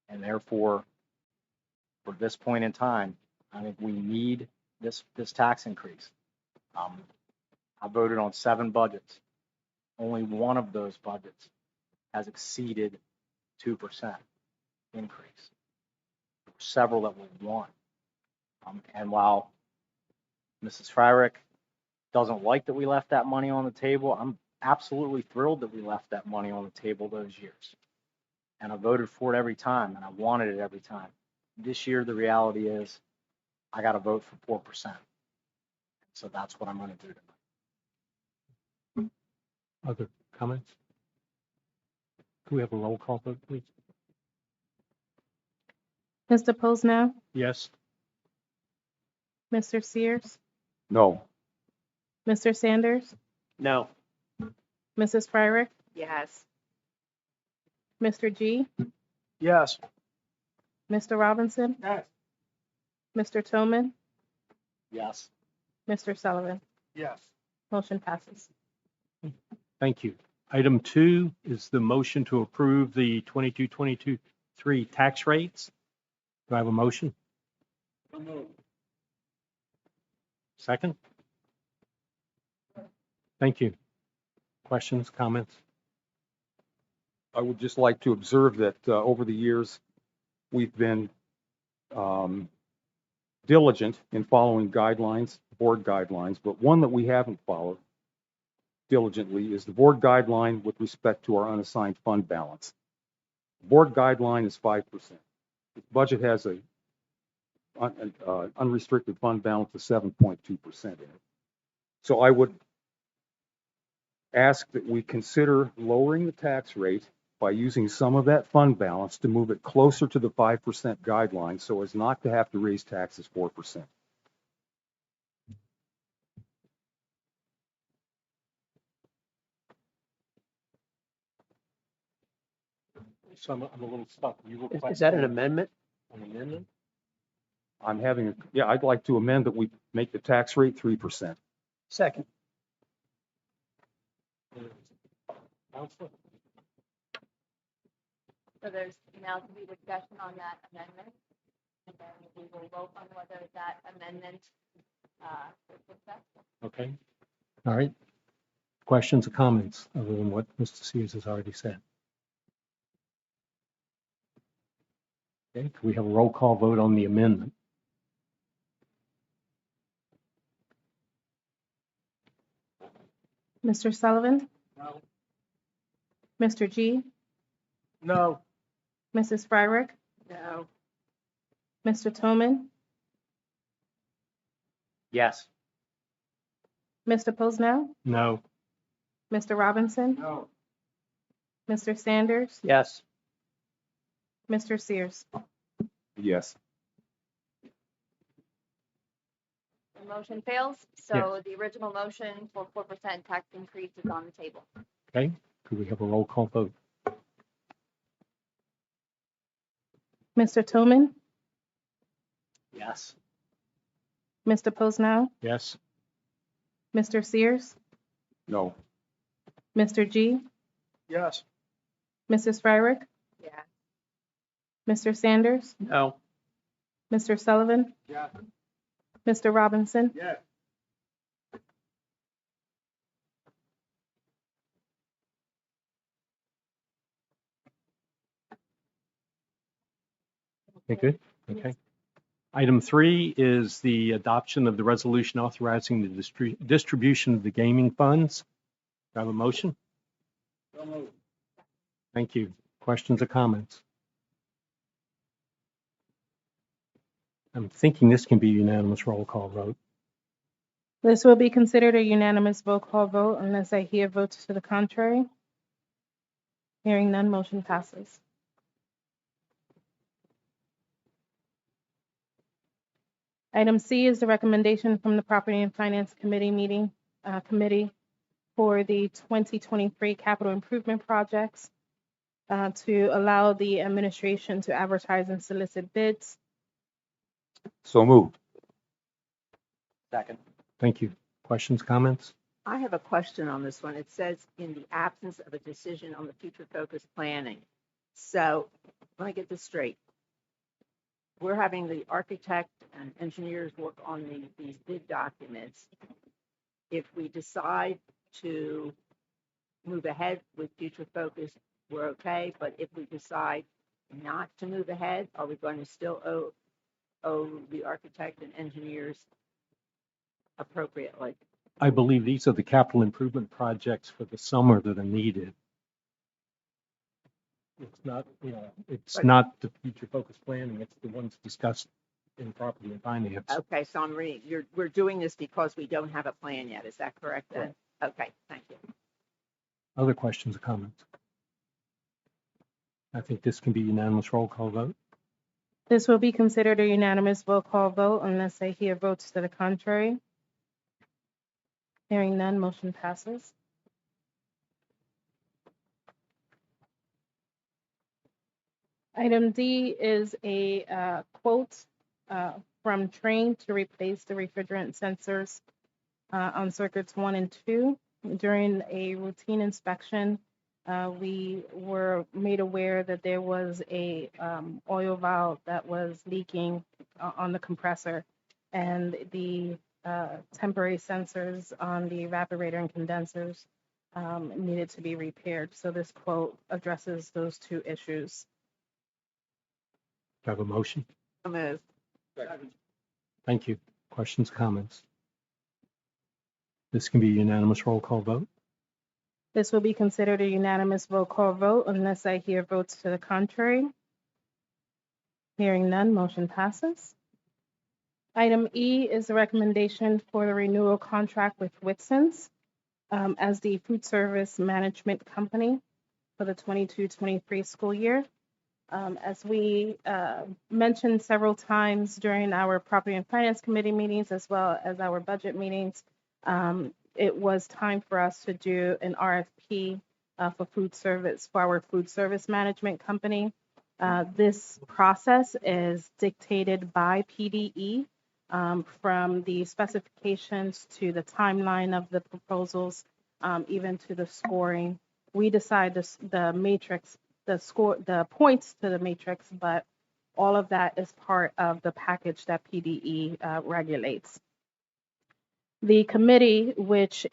And therefore, for this point in time, I think we need this tax increase. I voted on 7 budgets. Only one of those budgets has exceeded 2% increase. There were several that were 1. And while Mrs. Fryrick doesn't like that we left that money on the table, I'm absolutely thrilled that we left that money on the table those years. And I voted for it every time, and I wanted it every time. This year, the reality is I got to vote for 4%. So that's what I'm going to do tonight. Other comments? Can we have a roll call vote, please? Mr. Posnell, Yes. Mr. Sears, No. Mr. Sanders, No. Mrs. Fryrick, Yes. Mr. G, Yes. Mr. Robinson, Yes. Mr. Tillman, Yes. Mr. Sullivan. Yes. Motion passes. Thank you. Item 2 is the motion to approve the 22-23 tax rates. Do I have a motion? Second? Thank you. Questions, comments? I would just like to observe that over the years, we've been diligent in following guidelines, board guidelines, but one that we haven't followed diligently is the board guideline with respect to our unassigned fund balance. The board guideline is 5%. The budget has an unrestricted fund balance of 7.2% in it. So I would ask that we consider lowering the tax rate by using some of that fund balance to move it closer to the 5% guideline so as not to have to raise taxes 4%. So I'm a little stuck. You Is that an amendment? An amendment? I'd like to amend that we make the tax rate 3%. Second. Counselor? So there's now to be discussion on that amendment, and then we will vote on whether that amendment is successful. Okay. All right. Questions or comments other than what Mr. Sears has already said? Okay, can we have a roll call vote on the amendment? Mr. Sullivan, No. Mr. G, No. Mrs. Fryrick, No. Mr. Tillman, Yes. Mr. Posnell, No. Mr. Robinson, No. Mr. Sanders, Yes. Mr. Sears. Yes. The motion fails, so the original motion for 4% tax increase is on the table. Okay, could we have a roll call vote? Mr. Tillman, Yes. Mr. Posnell, Yes. Mr. Sears, No. Mr. G, Yes. Mrs. Fryrick, Yeah. Mr. Sanders, No. Mr. Sullivan, Yes. Mr. Robinson, Yes. Okay, good. Okay. Item 3 is the adoption of the resolution authorizing the distribution of the gaming funds. Do I have a motion? Thank you. Questions or comments? I'm thinking this can be unanimous roll call vote. This will be considered a unanimous roll call vote unless I hear votes to the contrary. Hearing none, motion passes. Item C is the recommendation from the Property and Finance Committee committee for the 2023 capital improvement projects to allow the administration to advertise and solicit bids. So moved. Second. Thank you. Questions, comments? I have a question on this one. It says in the absence of a decision on the future focused planning. So let me get this straight. We're having the architect and engineers work on these bid documents. If we decide to move ahead with future focus, we're okay. But if we decide not to move ahead, are we going to still owe the architect and engineers appropriately? I believe these are the capital improvement projects for the summer that are needed. It's not, it's not the future focus planning. It's the ones discussed in property and finance. Okay, so I'm reading, we're doing this because we don't have a plan yet. Is that correct then? Okay, thank you. Other questions or comments? I think this can be unanimous roll call vote. This will be considered a unanimous roll call vote unless I hear votes to the contrary. Hearing none, motion passes. Item D is a quote from Trane to replace the refrigerant sensors on circuits 1 and 2. During a routine inspection, we were made aware that there was a oil valve that was leaking on the compressor, and the temporary sensors on the evaporator and condensers needed to be repaired. So this quote addresses those two issues. Do I have a motion? So moved. Thank you. Questions, comments? This can be a unanimous roll call vote. This will be considered a unanimous roll call vote unless I hear votes to the contrary. Hearing none, motion passes. Item E is the recommendation for the renewal contract with Whitson's as the food service management company for the 22-23 school year. As we mentioned several times during our Property and Finance Committee meetings, as well as our budget meetings, it was time for us to do an RFP for our food service management company. This process is dictated by PDE from the specifications to the timeline of the proposals, even to the scoring. We decide the matrix, the points to the matrix, but all of that is part of the package that PDE regulates. The committee, which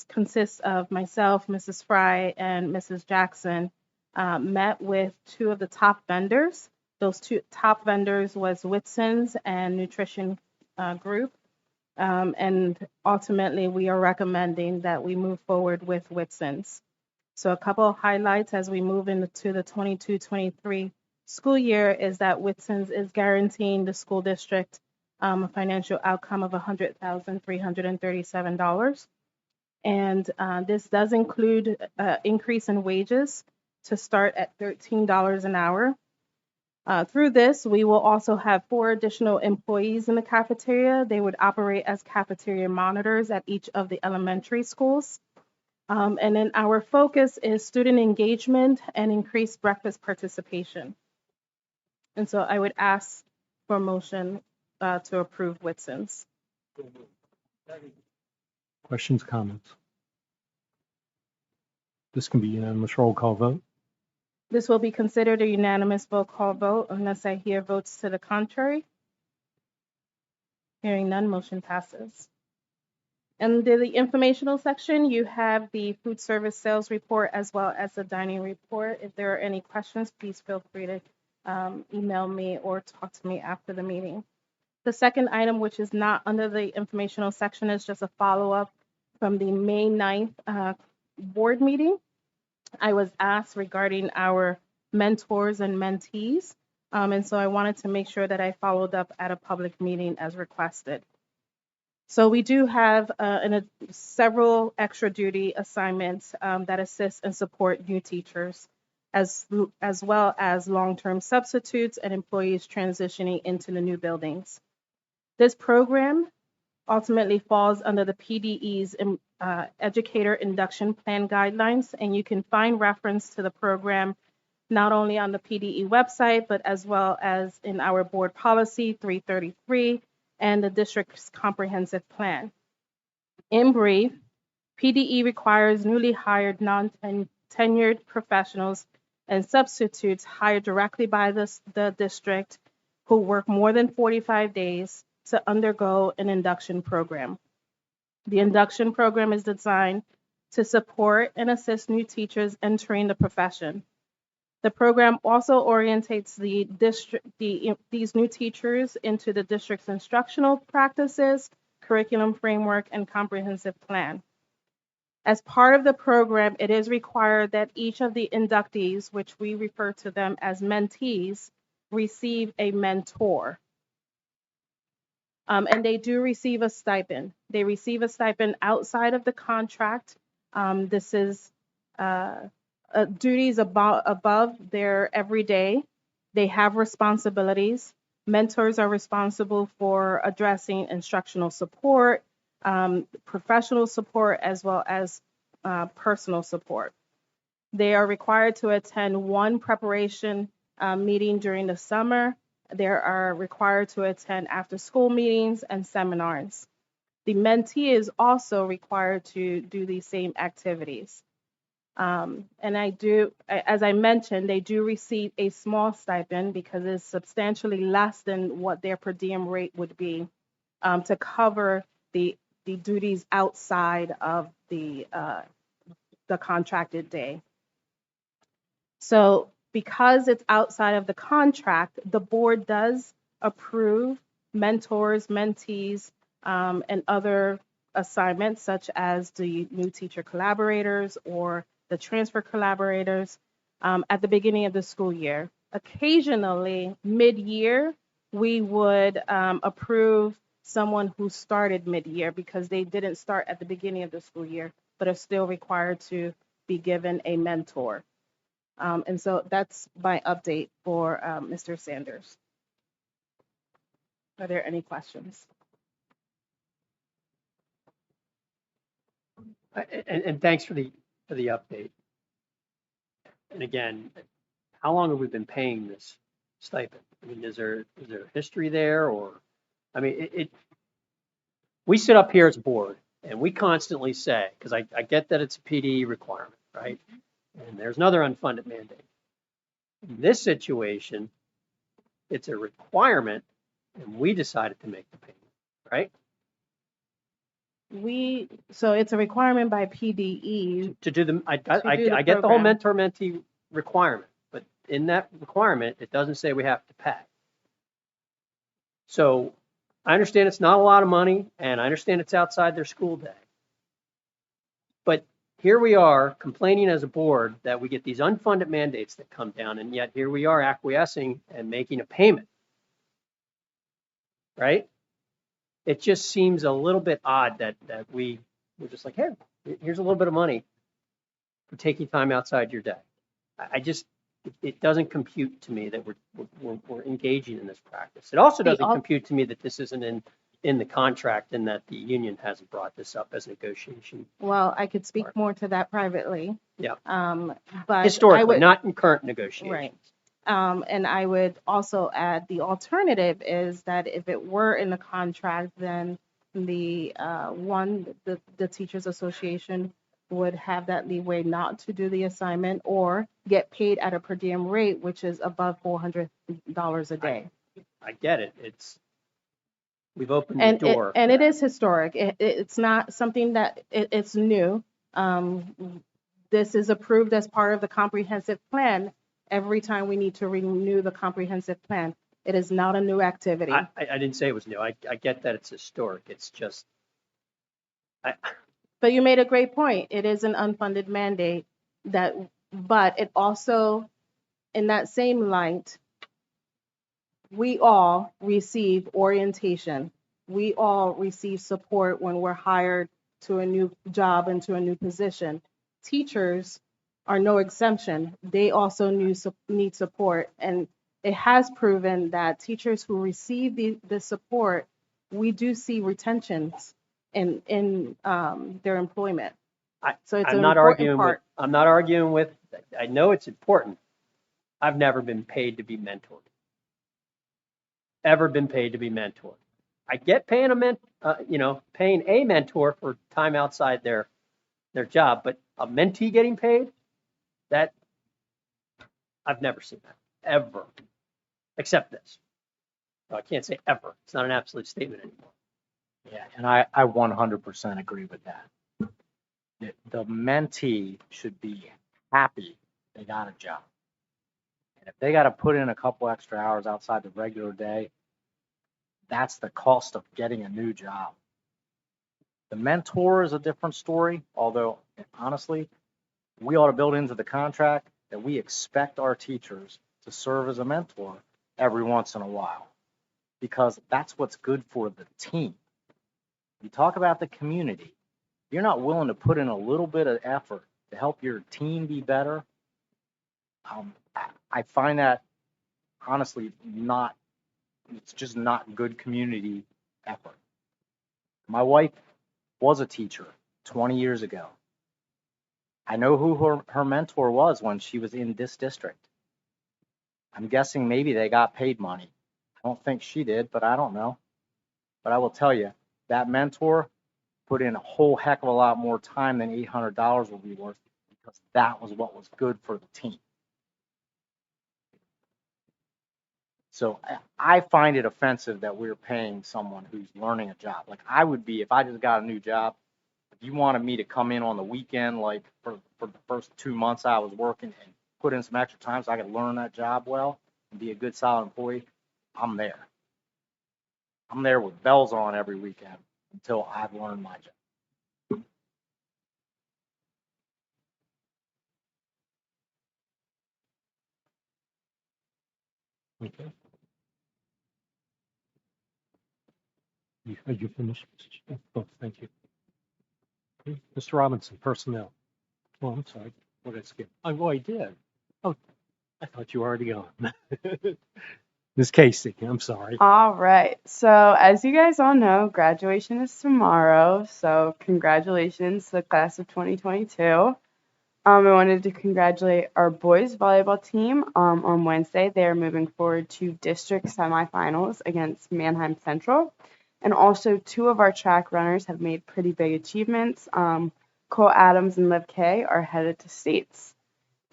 consists of myself, Mrs. Fry, and Mrs. Jackson, met with two of the top vendors. Those two top vendors was Whitson's and Nutrition Group. And ultimately, we are recommending that we move forward with Whitson's. So a couple of highlights as we move into the 22-23 school year is that Whitson's is guaranteeing the school district a financial outcome of $100,337. And this does include increase in wages to start at $13 an hour. Through this, we will also have 4 additional employees in the cafeteria. They would operate as cafeteria monitors at each of the elementary schools. And then our focus is student engagement and increased breakfast participation. And so I would ask for a motion to approve Whitson's. Questions, comments? This can be unanimous roll call vote. This will be considered a unanimous vote call vote unless I hear votes to the contrary. Hearing none, motion passes. Under the informational section, you have the food service sales report as well as the dining report. If there are any questions, please feel free to email me or talk to me after the meeting. The second item, which is not under the informational section, is just a follow-up from the May 9th board meeting. I was asked regarding our mentors and mentees, and so I wanted to make sure that I followed up at a public meeting as requested. So we do have several extra duty assignments that assist and support new teachers, as well as long-term substitutes and employees transitioning into the new buildings. This program ultimately falls under the PDE's Educator Induction Plan guidelines, and you can find reference to the program not only on the PDE website, but as well as in our board policy 333 and the district's comprehensive plan. In brief, PDE requires newly hired non-tenured professionals and substitutes hired directly by the district who work more than 45 days to undergo an induction program. The induction program is designed to support and assist new teachers entering the profession. The program also orientates these new teachers into the district's instructional practices, curriculum framework, and comprehensive plan. As part of the program, it is required that each of the inductees, which we refer to them as mentees, receive a mentor. And they do receive a stipend. They receive a stipend outside of the contract. This is duties above their everyday. They have responsibilities. Mentors are responsible for addressing instructional support, professional support, as well as personal support. They are required to attend one preparation meeting during the summer. They are required to attend after-school meetings and seminars. The mentee is also required to do these same activities. And as I mentioned, they do receive a small stipend because it's substantially less than what their per diem rate would be to cover the duties outside of the contracted day. So because it's outside of the contract, the board does approve mentors, mentees, and other assignments such as the new teacher collaborators or the transfer collaborators at the beginning of the school year. Occasionally, mid-year, we would approve someone who started mid-year because they didn't start at the beginning of the school year, but are still required to be given a mentor. And so that's my update for Mr. Sanders. Are there any questions? And thanks for the update. And again, how long have we been paying this stipend? I mean, is there a history there, or I mean, we sit up here as a board and we constantly say, because I get that it's a PDE requirement, right? And there's another unfunded mandate. In this situation, it's a requirement, and we decided to make the payment, right? So it's a requirement by PDE to do the. I the get the whole program. mentor-mentee requirement, but in that requirement, it doesn't say we have to pay. So I understand it's not a lot of money, and I understand it's outside their school day. But here we are complaining as a board that we get these unfunded mandates that come down, and yet here we are acquiescing and making a payment, right? It just seems a little bit odd that we're just like, hey, here's a little bit of money for taking time outside your day. It doesn't compute to me that we're engaging in this practice. It also doesn't compute to me that this isn't in the contract and that the union hasn't brought this up as negotiation. Well, I could speak more to that privately. Yeah. But historically, not in current negotiations. Right. And I would also add the alternative is that if it were in the contract, then the Teachers Association would have that leeway not to do the assignment or get paid at a per diem rate, which is above $400 a day. I get it. We've opened the door. And it is historic. It's not something that it's new. This is approved as part of the comprehensive plan every time we need to renew the comprehensive plan. It is not a new activity. I didn't say it was new. I get that it's historic. It's just, But you made a great point. It is an unfunded mandate but it also, in that same light, we all receive orientation. We all receive support when we're hired to a new job and to a new position. Teachers are no exemption. They also need support. And it has proven that teachers who receive the support, we do see retentions in their employment. So it's an important part. I'm not arguing with, I know it's important. I've never been paid to be mentored. Ever been paid to be mentored. I get paying paying a mentor for time outside their job, but a mentee getting paid, that I've never seen that, ever, except this. So I can't say ever. It's not an absolute statement anymore. Yeah, and I 100% agree with that. The mentee should be happy they got a job. And if they got to put in a couple extra hours outside the regular day, that's the cost of getting a new job. The mentor is a different story, although honestly, we ought to build into the contract that we expect our teachers to serve as a mentor every once in a while, because that's what's good for the team. You talk about the community. You're not willing to put in a little bit of effort to help your team be better. I find that honestly it's just not good community effort. My wife was a teacher 20 years ago. I know who her mentor was when she was in this district. I'm guessing maybe they got paid money. I don't think she did, but I don't know. But I will tell you, that mentor put in a whole heck of a lot more time than $800 will be worth, because that was what was good for the team. So I find it offensive that we're paying someone who's learning a job. Like I would be, if I just got a new job, if you wanted me to come in on the weekend, like for the first 2 months I was working and put in some extra time so I could learn that job well and be a good, solid employee, I'm there. I'm there with bells on every weekend until I've learned my job. Okay. Are you finished? Oh, thank you. Okay. Mr. Robinson, personnel. Oh, I'm sorry. What did I skip? Oh, I did. Oh, I thought you were already gone. Ms. Casey, I'm sorry. All right. So as you guys all know, graduation is tomorrow. So congratulations to the class of 2022. I wanted to congratulate our boys volleyball team. On Wednesday, they are moving forward to district semifinals against Manheim Central. And also 2 of our track runners have made pretty big achievements. Cole Adams and Liv Kay are headed to states.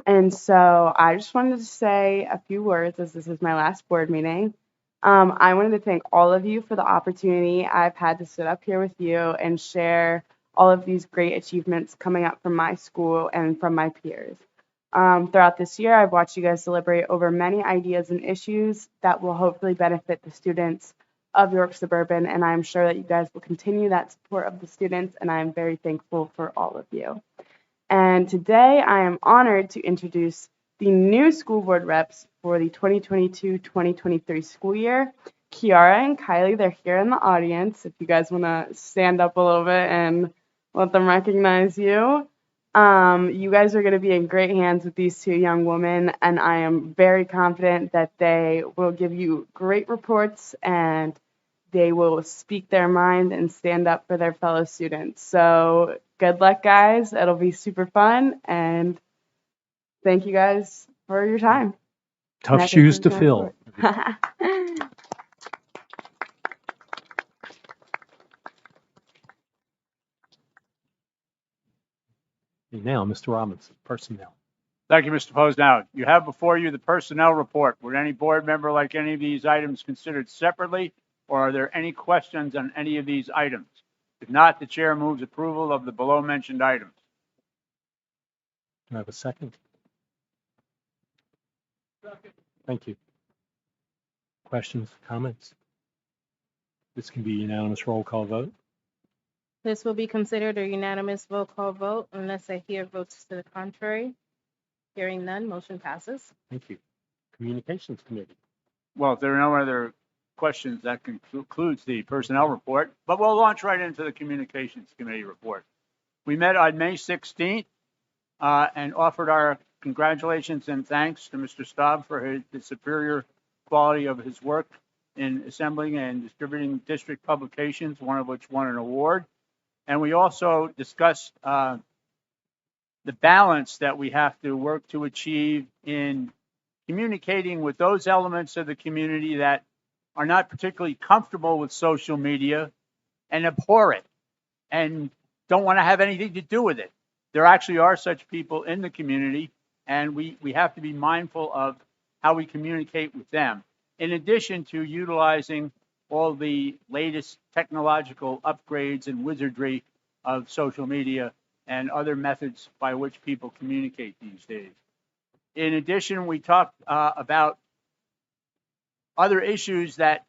And so I just wanted to say a few words, as this is my last board meeting. I wanted to thank all of you for the opportunity I've had to sit up here with you and share all of these great achievements coming up from my school and from my peers. Throughout this year, I've watched you guys deliberate over many ideas and issues that will hopefully benefit the students of York Suburban, and I'm sure that you guys will continue that support of the students, and I am very thankful for all of you. And today I am honored to introduce the new school board reps for the 2022-2023 school year. Kiara and Kylie, they're here in the audience. If you guys want to stand up a little bit and let them recognize you. You guys are going to be in great hands with these 2 young women, and I am very confident that they will give you great reports and they will speak their mind and stand up for their fellow students. So good luck, guys. It'll be super fun, and thank you guys for your time. Tough shoes to fill. And now, Mr. Robinson, personnel. Thank you, Mr. Posnell. You have before you the personnel report. Would any board member like any of these items considered separately, or are there any questions on any of these items? If not, the chair moves approval of the below mentioned items. Do I have a second? Thank you. Questions, comments? This can be unanimous roll call vote. This will be considered a unanimous roll call vote unless I hear votes to the contrary. Hearing none, motion passes. Thank you. Communications Committee. Well, if there are no other questions, that concludes the personnel report, but we'll launch right into the Communications Committee report. We met on May 16th and offered our congratulations and thanks to Mr. Staub for the superior quality of his work in assembling and distributing district publications, one of which won an award. And we also discussed the balance that we have to work to achieve in communicating with those elements of the community that are not particularly comfortable with social media and abhor it and don't want to have anything to do with it. There actually are such people in the community, and we have to be mindful of how we communicate with them, in addition to utilizing all the latest technological upgrades and wizardry of social media and other methods by which people communicate these days. In addition, we talked about other issues that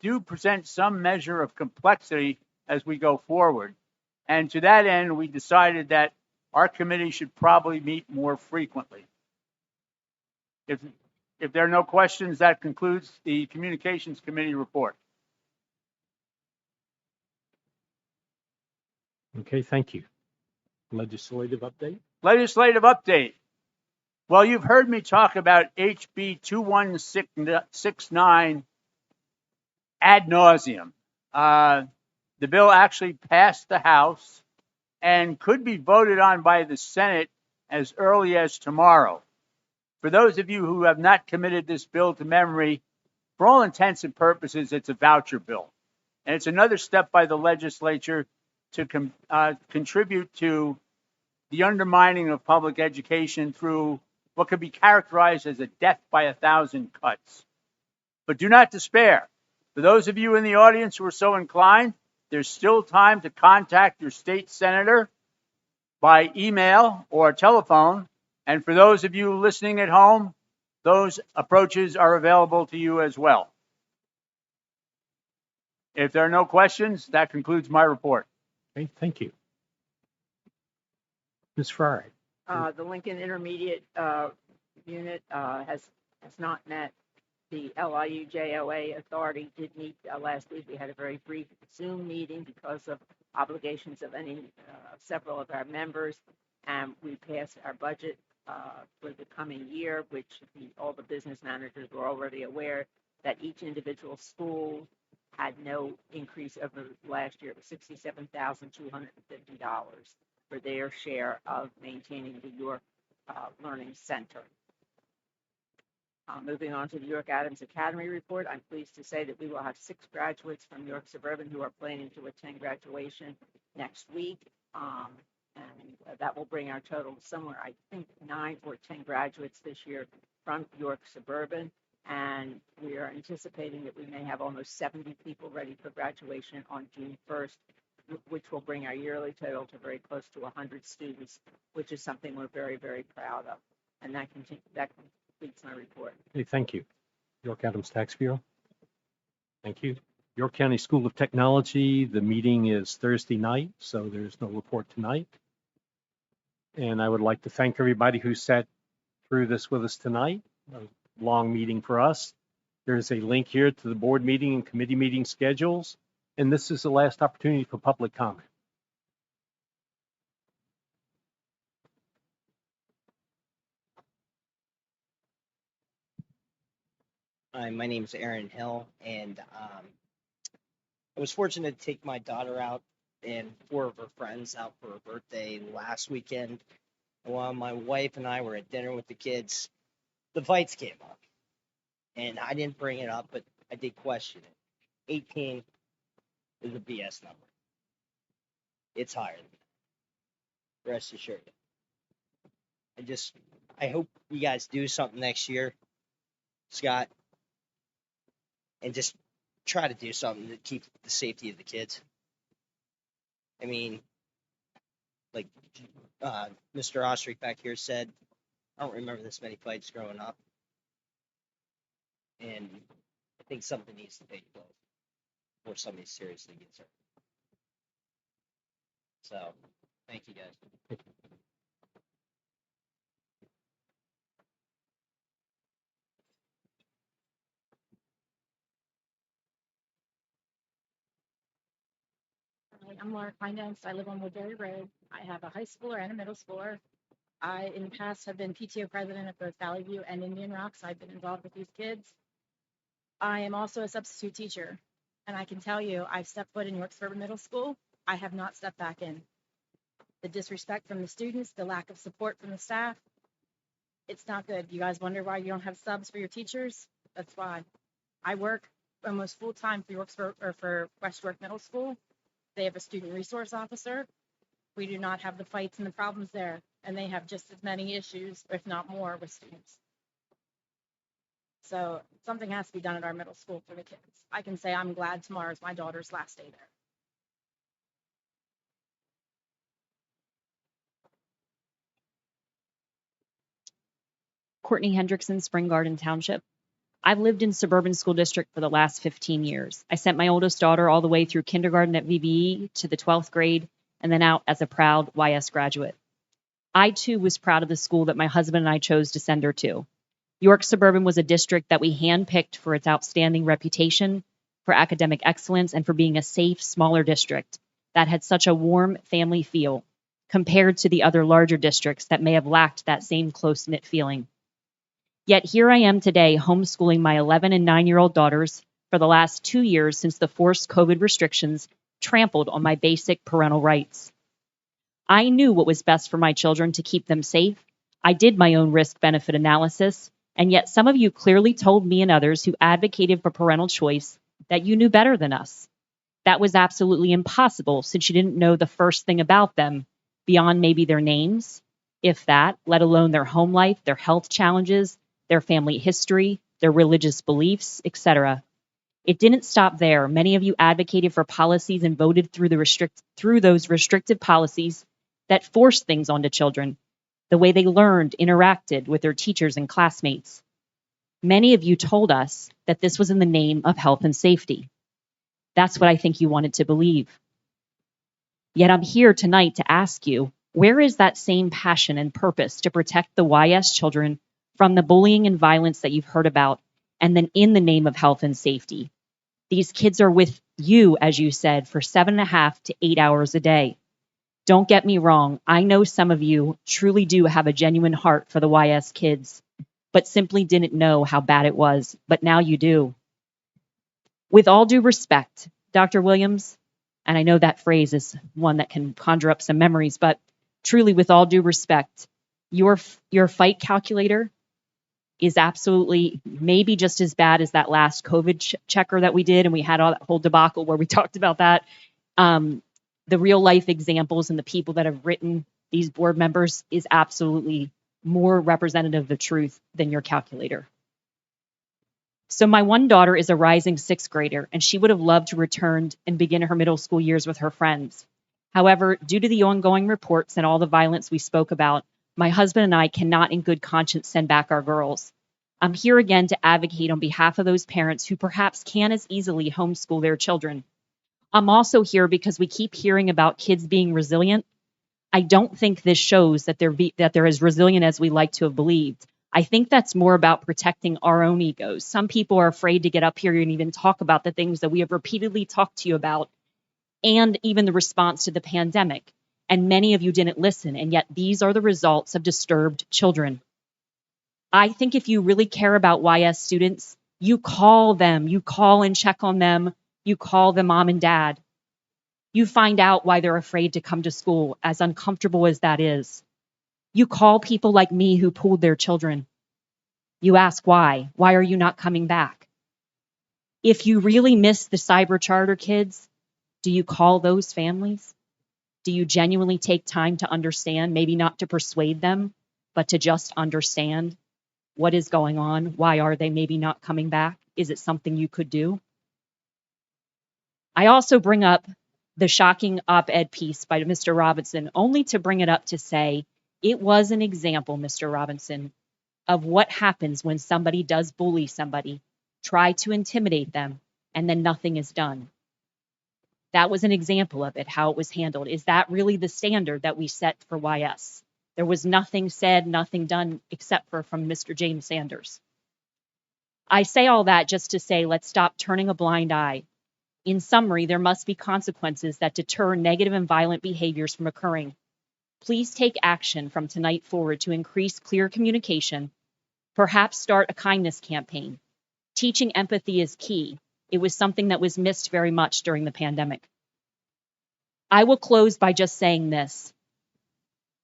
do present some measure of complexity as we go forward. And to that end, we decided that our committee should probably meet more frequently. If there are no questions, that concludes the Communications Committee report. Okay, thank you. Legislative update. Legislative update. Well, you've heard me talk about HB 2169 ad nauseum. The bill actually passed the House and could be voted on by the Senate as early as tomorrow. For those of you who have not committed this bill to memory, for all intents and purposes, it's a voucher bill. And it's another step by the legislature to contribute to the undermining of public education through what could be characterized as a death by 1,000 cuts. But do not despair. For those of you in the audience who are so inclined, there's still time to contact your state senator by email or telephone. And for those of you listening at home, those approaches are available to you as well. If there are no questions, that concludes my report. Okay, thank you. Ms. Frye. The Lincoln Intermediate Unit has not met. The LIU JOA Authority did meet last week. We had a very brief Zoom meeting because of obligations of several of our members, and we passed our budget for the coming year, which all the business managers were already aware that each individual school had no increase over last year. It was $67,250 for their share of maintaining the York Learning Center. Moving on to the York Adams Academy report, I'm pleased to say that we will have 6 graduates from York Suburban who are planning to attend graduation next week. And that will bring our total somewhere, I think, 9 or 10 graduates this year from York Suburban. And we are anticipating that we may have almost 70 people ready for graduation on June 1st, which will bring our yearly total to very close to 100 students, which is something we're very, very proud of. And that completes my report. Okay, thank you. York Adams Tax Bureau. Thank you. York County School of Technology, the meeting is Thursday night, so there's no report tonight. And I would like to thank everybody who sat through this with us tonight. A long meeting for us. There's a link here to the board meeting and committee meeting schedules, and this is the last opportunity for public comment. Hi, my name is Aaron Hill, and I was fortunate to take my daughter out and 4 of her friends out for her birthday last weekend. While my wife and I were at dinner with the kids, the fights came up. And I didn't bring it up, but I did question it. 18 is a BS number. It's higher than that. Rest assured. I hope you guys do something next year, Scott, and just try to do something to keep the safety of the kids. I mean, like Mr. Ostrich back here said, I don't remember this many fights growing up. And I think something needs to take place before somebody seriously gets hurt. So, thank you guys. Hi, I'm Laura Finance. I live on Woodbury Road. I have a high schooler and a middle schooler. I, in the past, have been PTO president of both Valley View and Indian Rocks. I've been involved with these kids. I am also a substitute teacher, and I can tell you, I've stepped foot in York Suburban Middle School. I have not stepped back in. The disrespect from the students, the lack of support from the staff, it's not good. You guys wonder why you don't have subs for your teachers? That's why. I work almost full time for West York Middle School. They have a student resource officer. We do not have the fights and the problems there, and they have just as many issues, if not more, with students. So something has to be done at our middle school for the kids. I can say I'm glad tomorrow is my daughter's last day there. Courtney Hendrickson, Spring Garden Township. I've lived in suburban school district for the last 15 years. I sent my oldest daughter all the way through kindergarten at VBE to the 12th grade and then out as a proud YS graduate. I too was proud of the school that my husband and I chose to send her to. York Suburban was a district that we handpicked for its outstanding reputation, for academic excellence, and for being a safe, smaller district that had such a warm family feel compared to the other larger districts that may have lacked that same close-knit feeling. Yet here I am today homeschooling my 11 and 9-year-old daughters for the last 2 years since the forced COVID restrictions trampled on my basic parental rights. I knew what was best for my children to keep them safe. I did my own risk-benefit analysis, and yet some of you clearly told me and others who advocated for parental choice that you knew better than us. That was absolutely impossible since you didn't know the first thing about them beyond maybe their names, if that, let alone their home life, their health challenges, their family history, their religious beliefs, etc. It didn't stop there. Many of you advocated for policies and voted through those restrictive policies that forced things onto children, the way they learned, interacted with their teachers and classmates. Many of you told us that this was in the name of health and safety. That's what I think you wanted to believe. Yet I'm here tonight to ask you, where is that same passion and purpose to protect the YS children from the bullying and violence that you've heard about, and then in the name of health and safety? These kids are with you, as you said, for 7.5 to 8 hours a day. Don't get me wrong, I know some of you truly do have a genuine heart for the YS kids, but simply didn't know how bad it was, but now you do. With all due respect, Dr. Williams, and I know that phrase is one that can conjure up some memories, but truly with all due respect, your fight calculator is absolutely maybe just as bad as that last COVID checker that we did, and we had all that whole debacle where we talked about that. The real life examples and the people that have written these board members is absolutely more representative of the truth than your calculator. So my one daughter is a rising 6th grader, and she would have loved to return and begin her middle school years with her friends. However, due to the ongoing reports and all the violence we spoke about, my husband and I cannot in good conscience send back our girls. I'm here again to advocate on behalf of those parents who perhaps can't as easily homeschool their children. I'm also here because we keep hearing about kids being resilient. I don't think this shows that they're as resilient as we like to have believed. I think that's more about protecting our own egos. Some people are afraid to get up here and even talk about the things that we have repeatedly talked to you about, and even the response to the pandemic. And many of you didn't listen, and yet these are the results of disturbed children. I think if you really care about YS students, you call them, you call and check on them, you call them mom and dad. You find out why they're afraid to come to school, as uncomfortable as that is. You call people like me who pulled their children. You ask why. Why are you not coming back? If you really miss the cyber charter kids, do you call those families? Do you genuinely take time to understand, maybe not to persuade them, but to just understand what is going on. Why are they maybe not coming back? Is it something you could do? I also bring up the shocking op-ed piece by Mr. Robinson, only to bring it up to say it was an example, Mr. Robinson, of what happens when somebody does bully somebody, try to intimidate them, and then nothing is done. That was an example of it, how it was handled. Is that really the standard that we set for YS? There was nothing said, nothing done, except for from Mr. James Sanders. I say all that just to say, let's stop turning a blind eye. In summary, there must be consequences that deter negative and violent behaviors from occurring. Please take action from tonight forward to increase clear communication, perhaps start a kindness campaign. Teaching empathy is key. It was something that was missed very much during the pandemic. I will close by just saying this.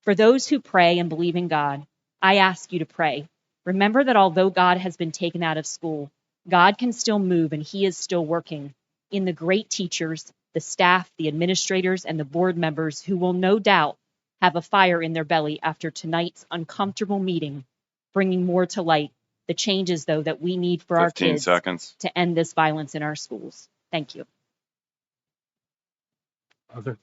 For those who pray and believe in God, I ask you to pray. Remember that although God has been taken out of school, God can still move and He is still working in the great teachers, the staff, the administrators, and the board members who will no doubt have a fire in their belly after tonight's uncomfortable meeting, bringing more to light the changes, though, that we need for our 15 kids seconds. to end this violence in our schools. Thank you. Other?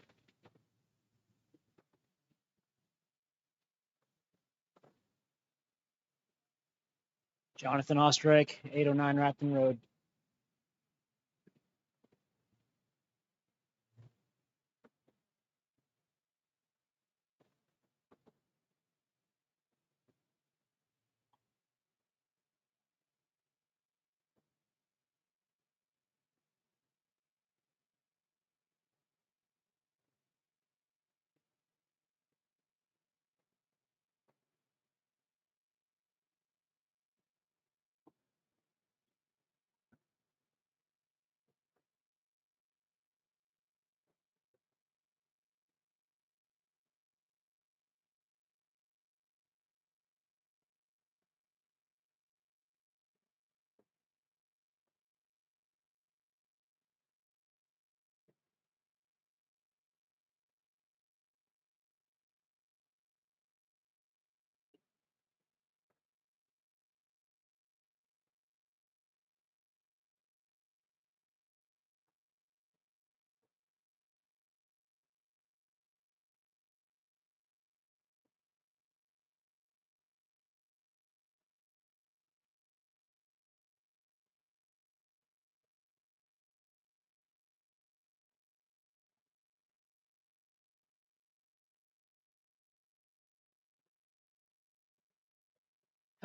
Jonathan Ostrich, 809 Rapton Road.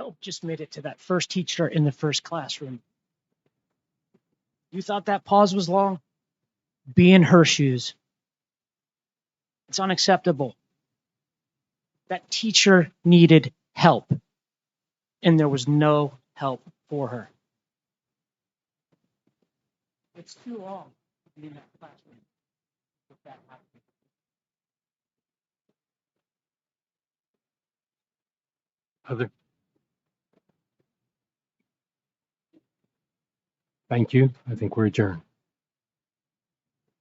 Help just made it to that first teacher in the first classroom. You thought that pause was long? Be in her shoes. It's unacceptable. That teacher needed help, and there was no help for her. It's too long to be in that classroom with that happening. Other? Thank you. I think we're adjourned.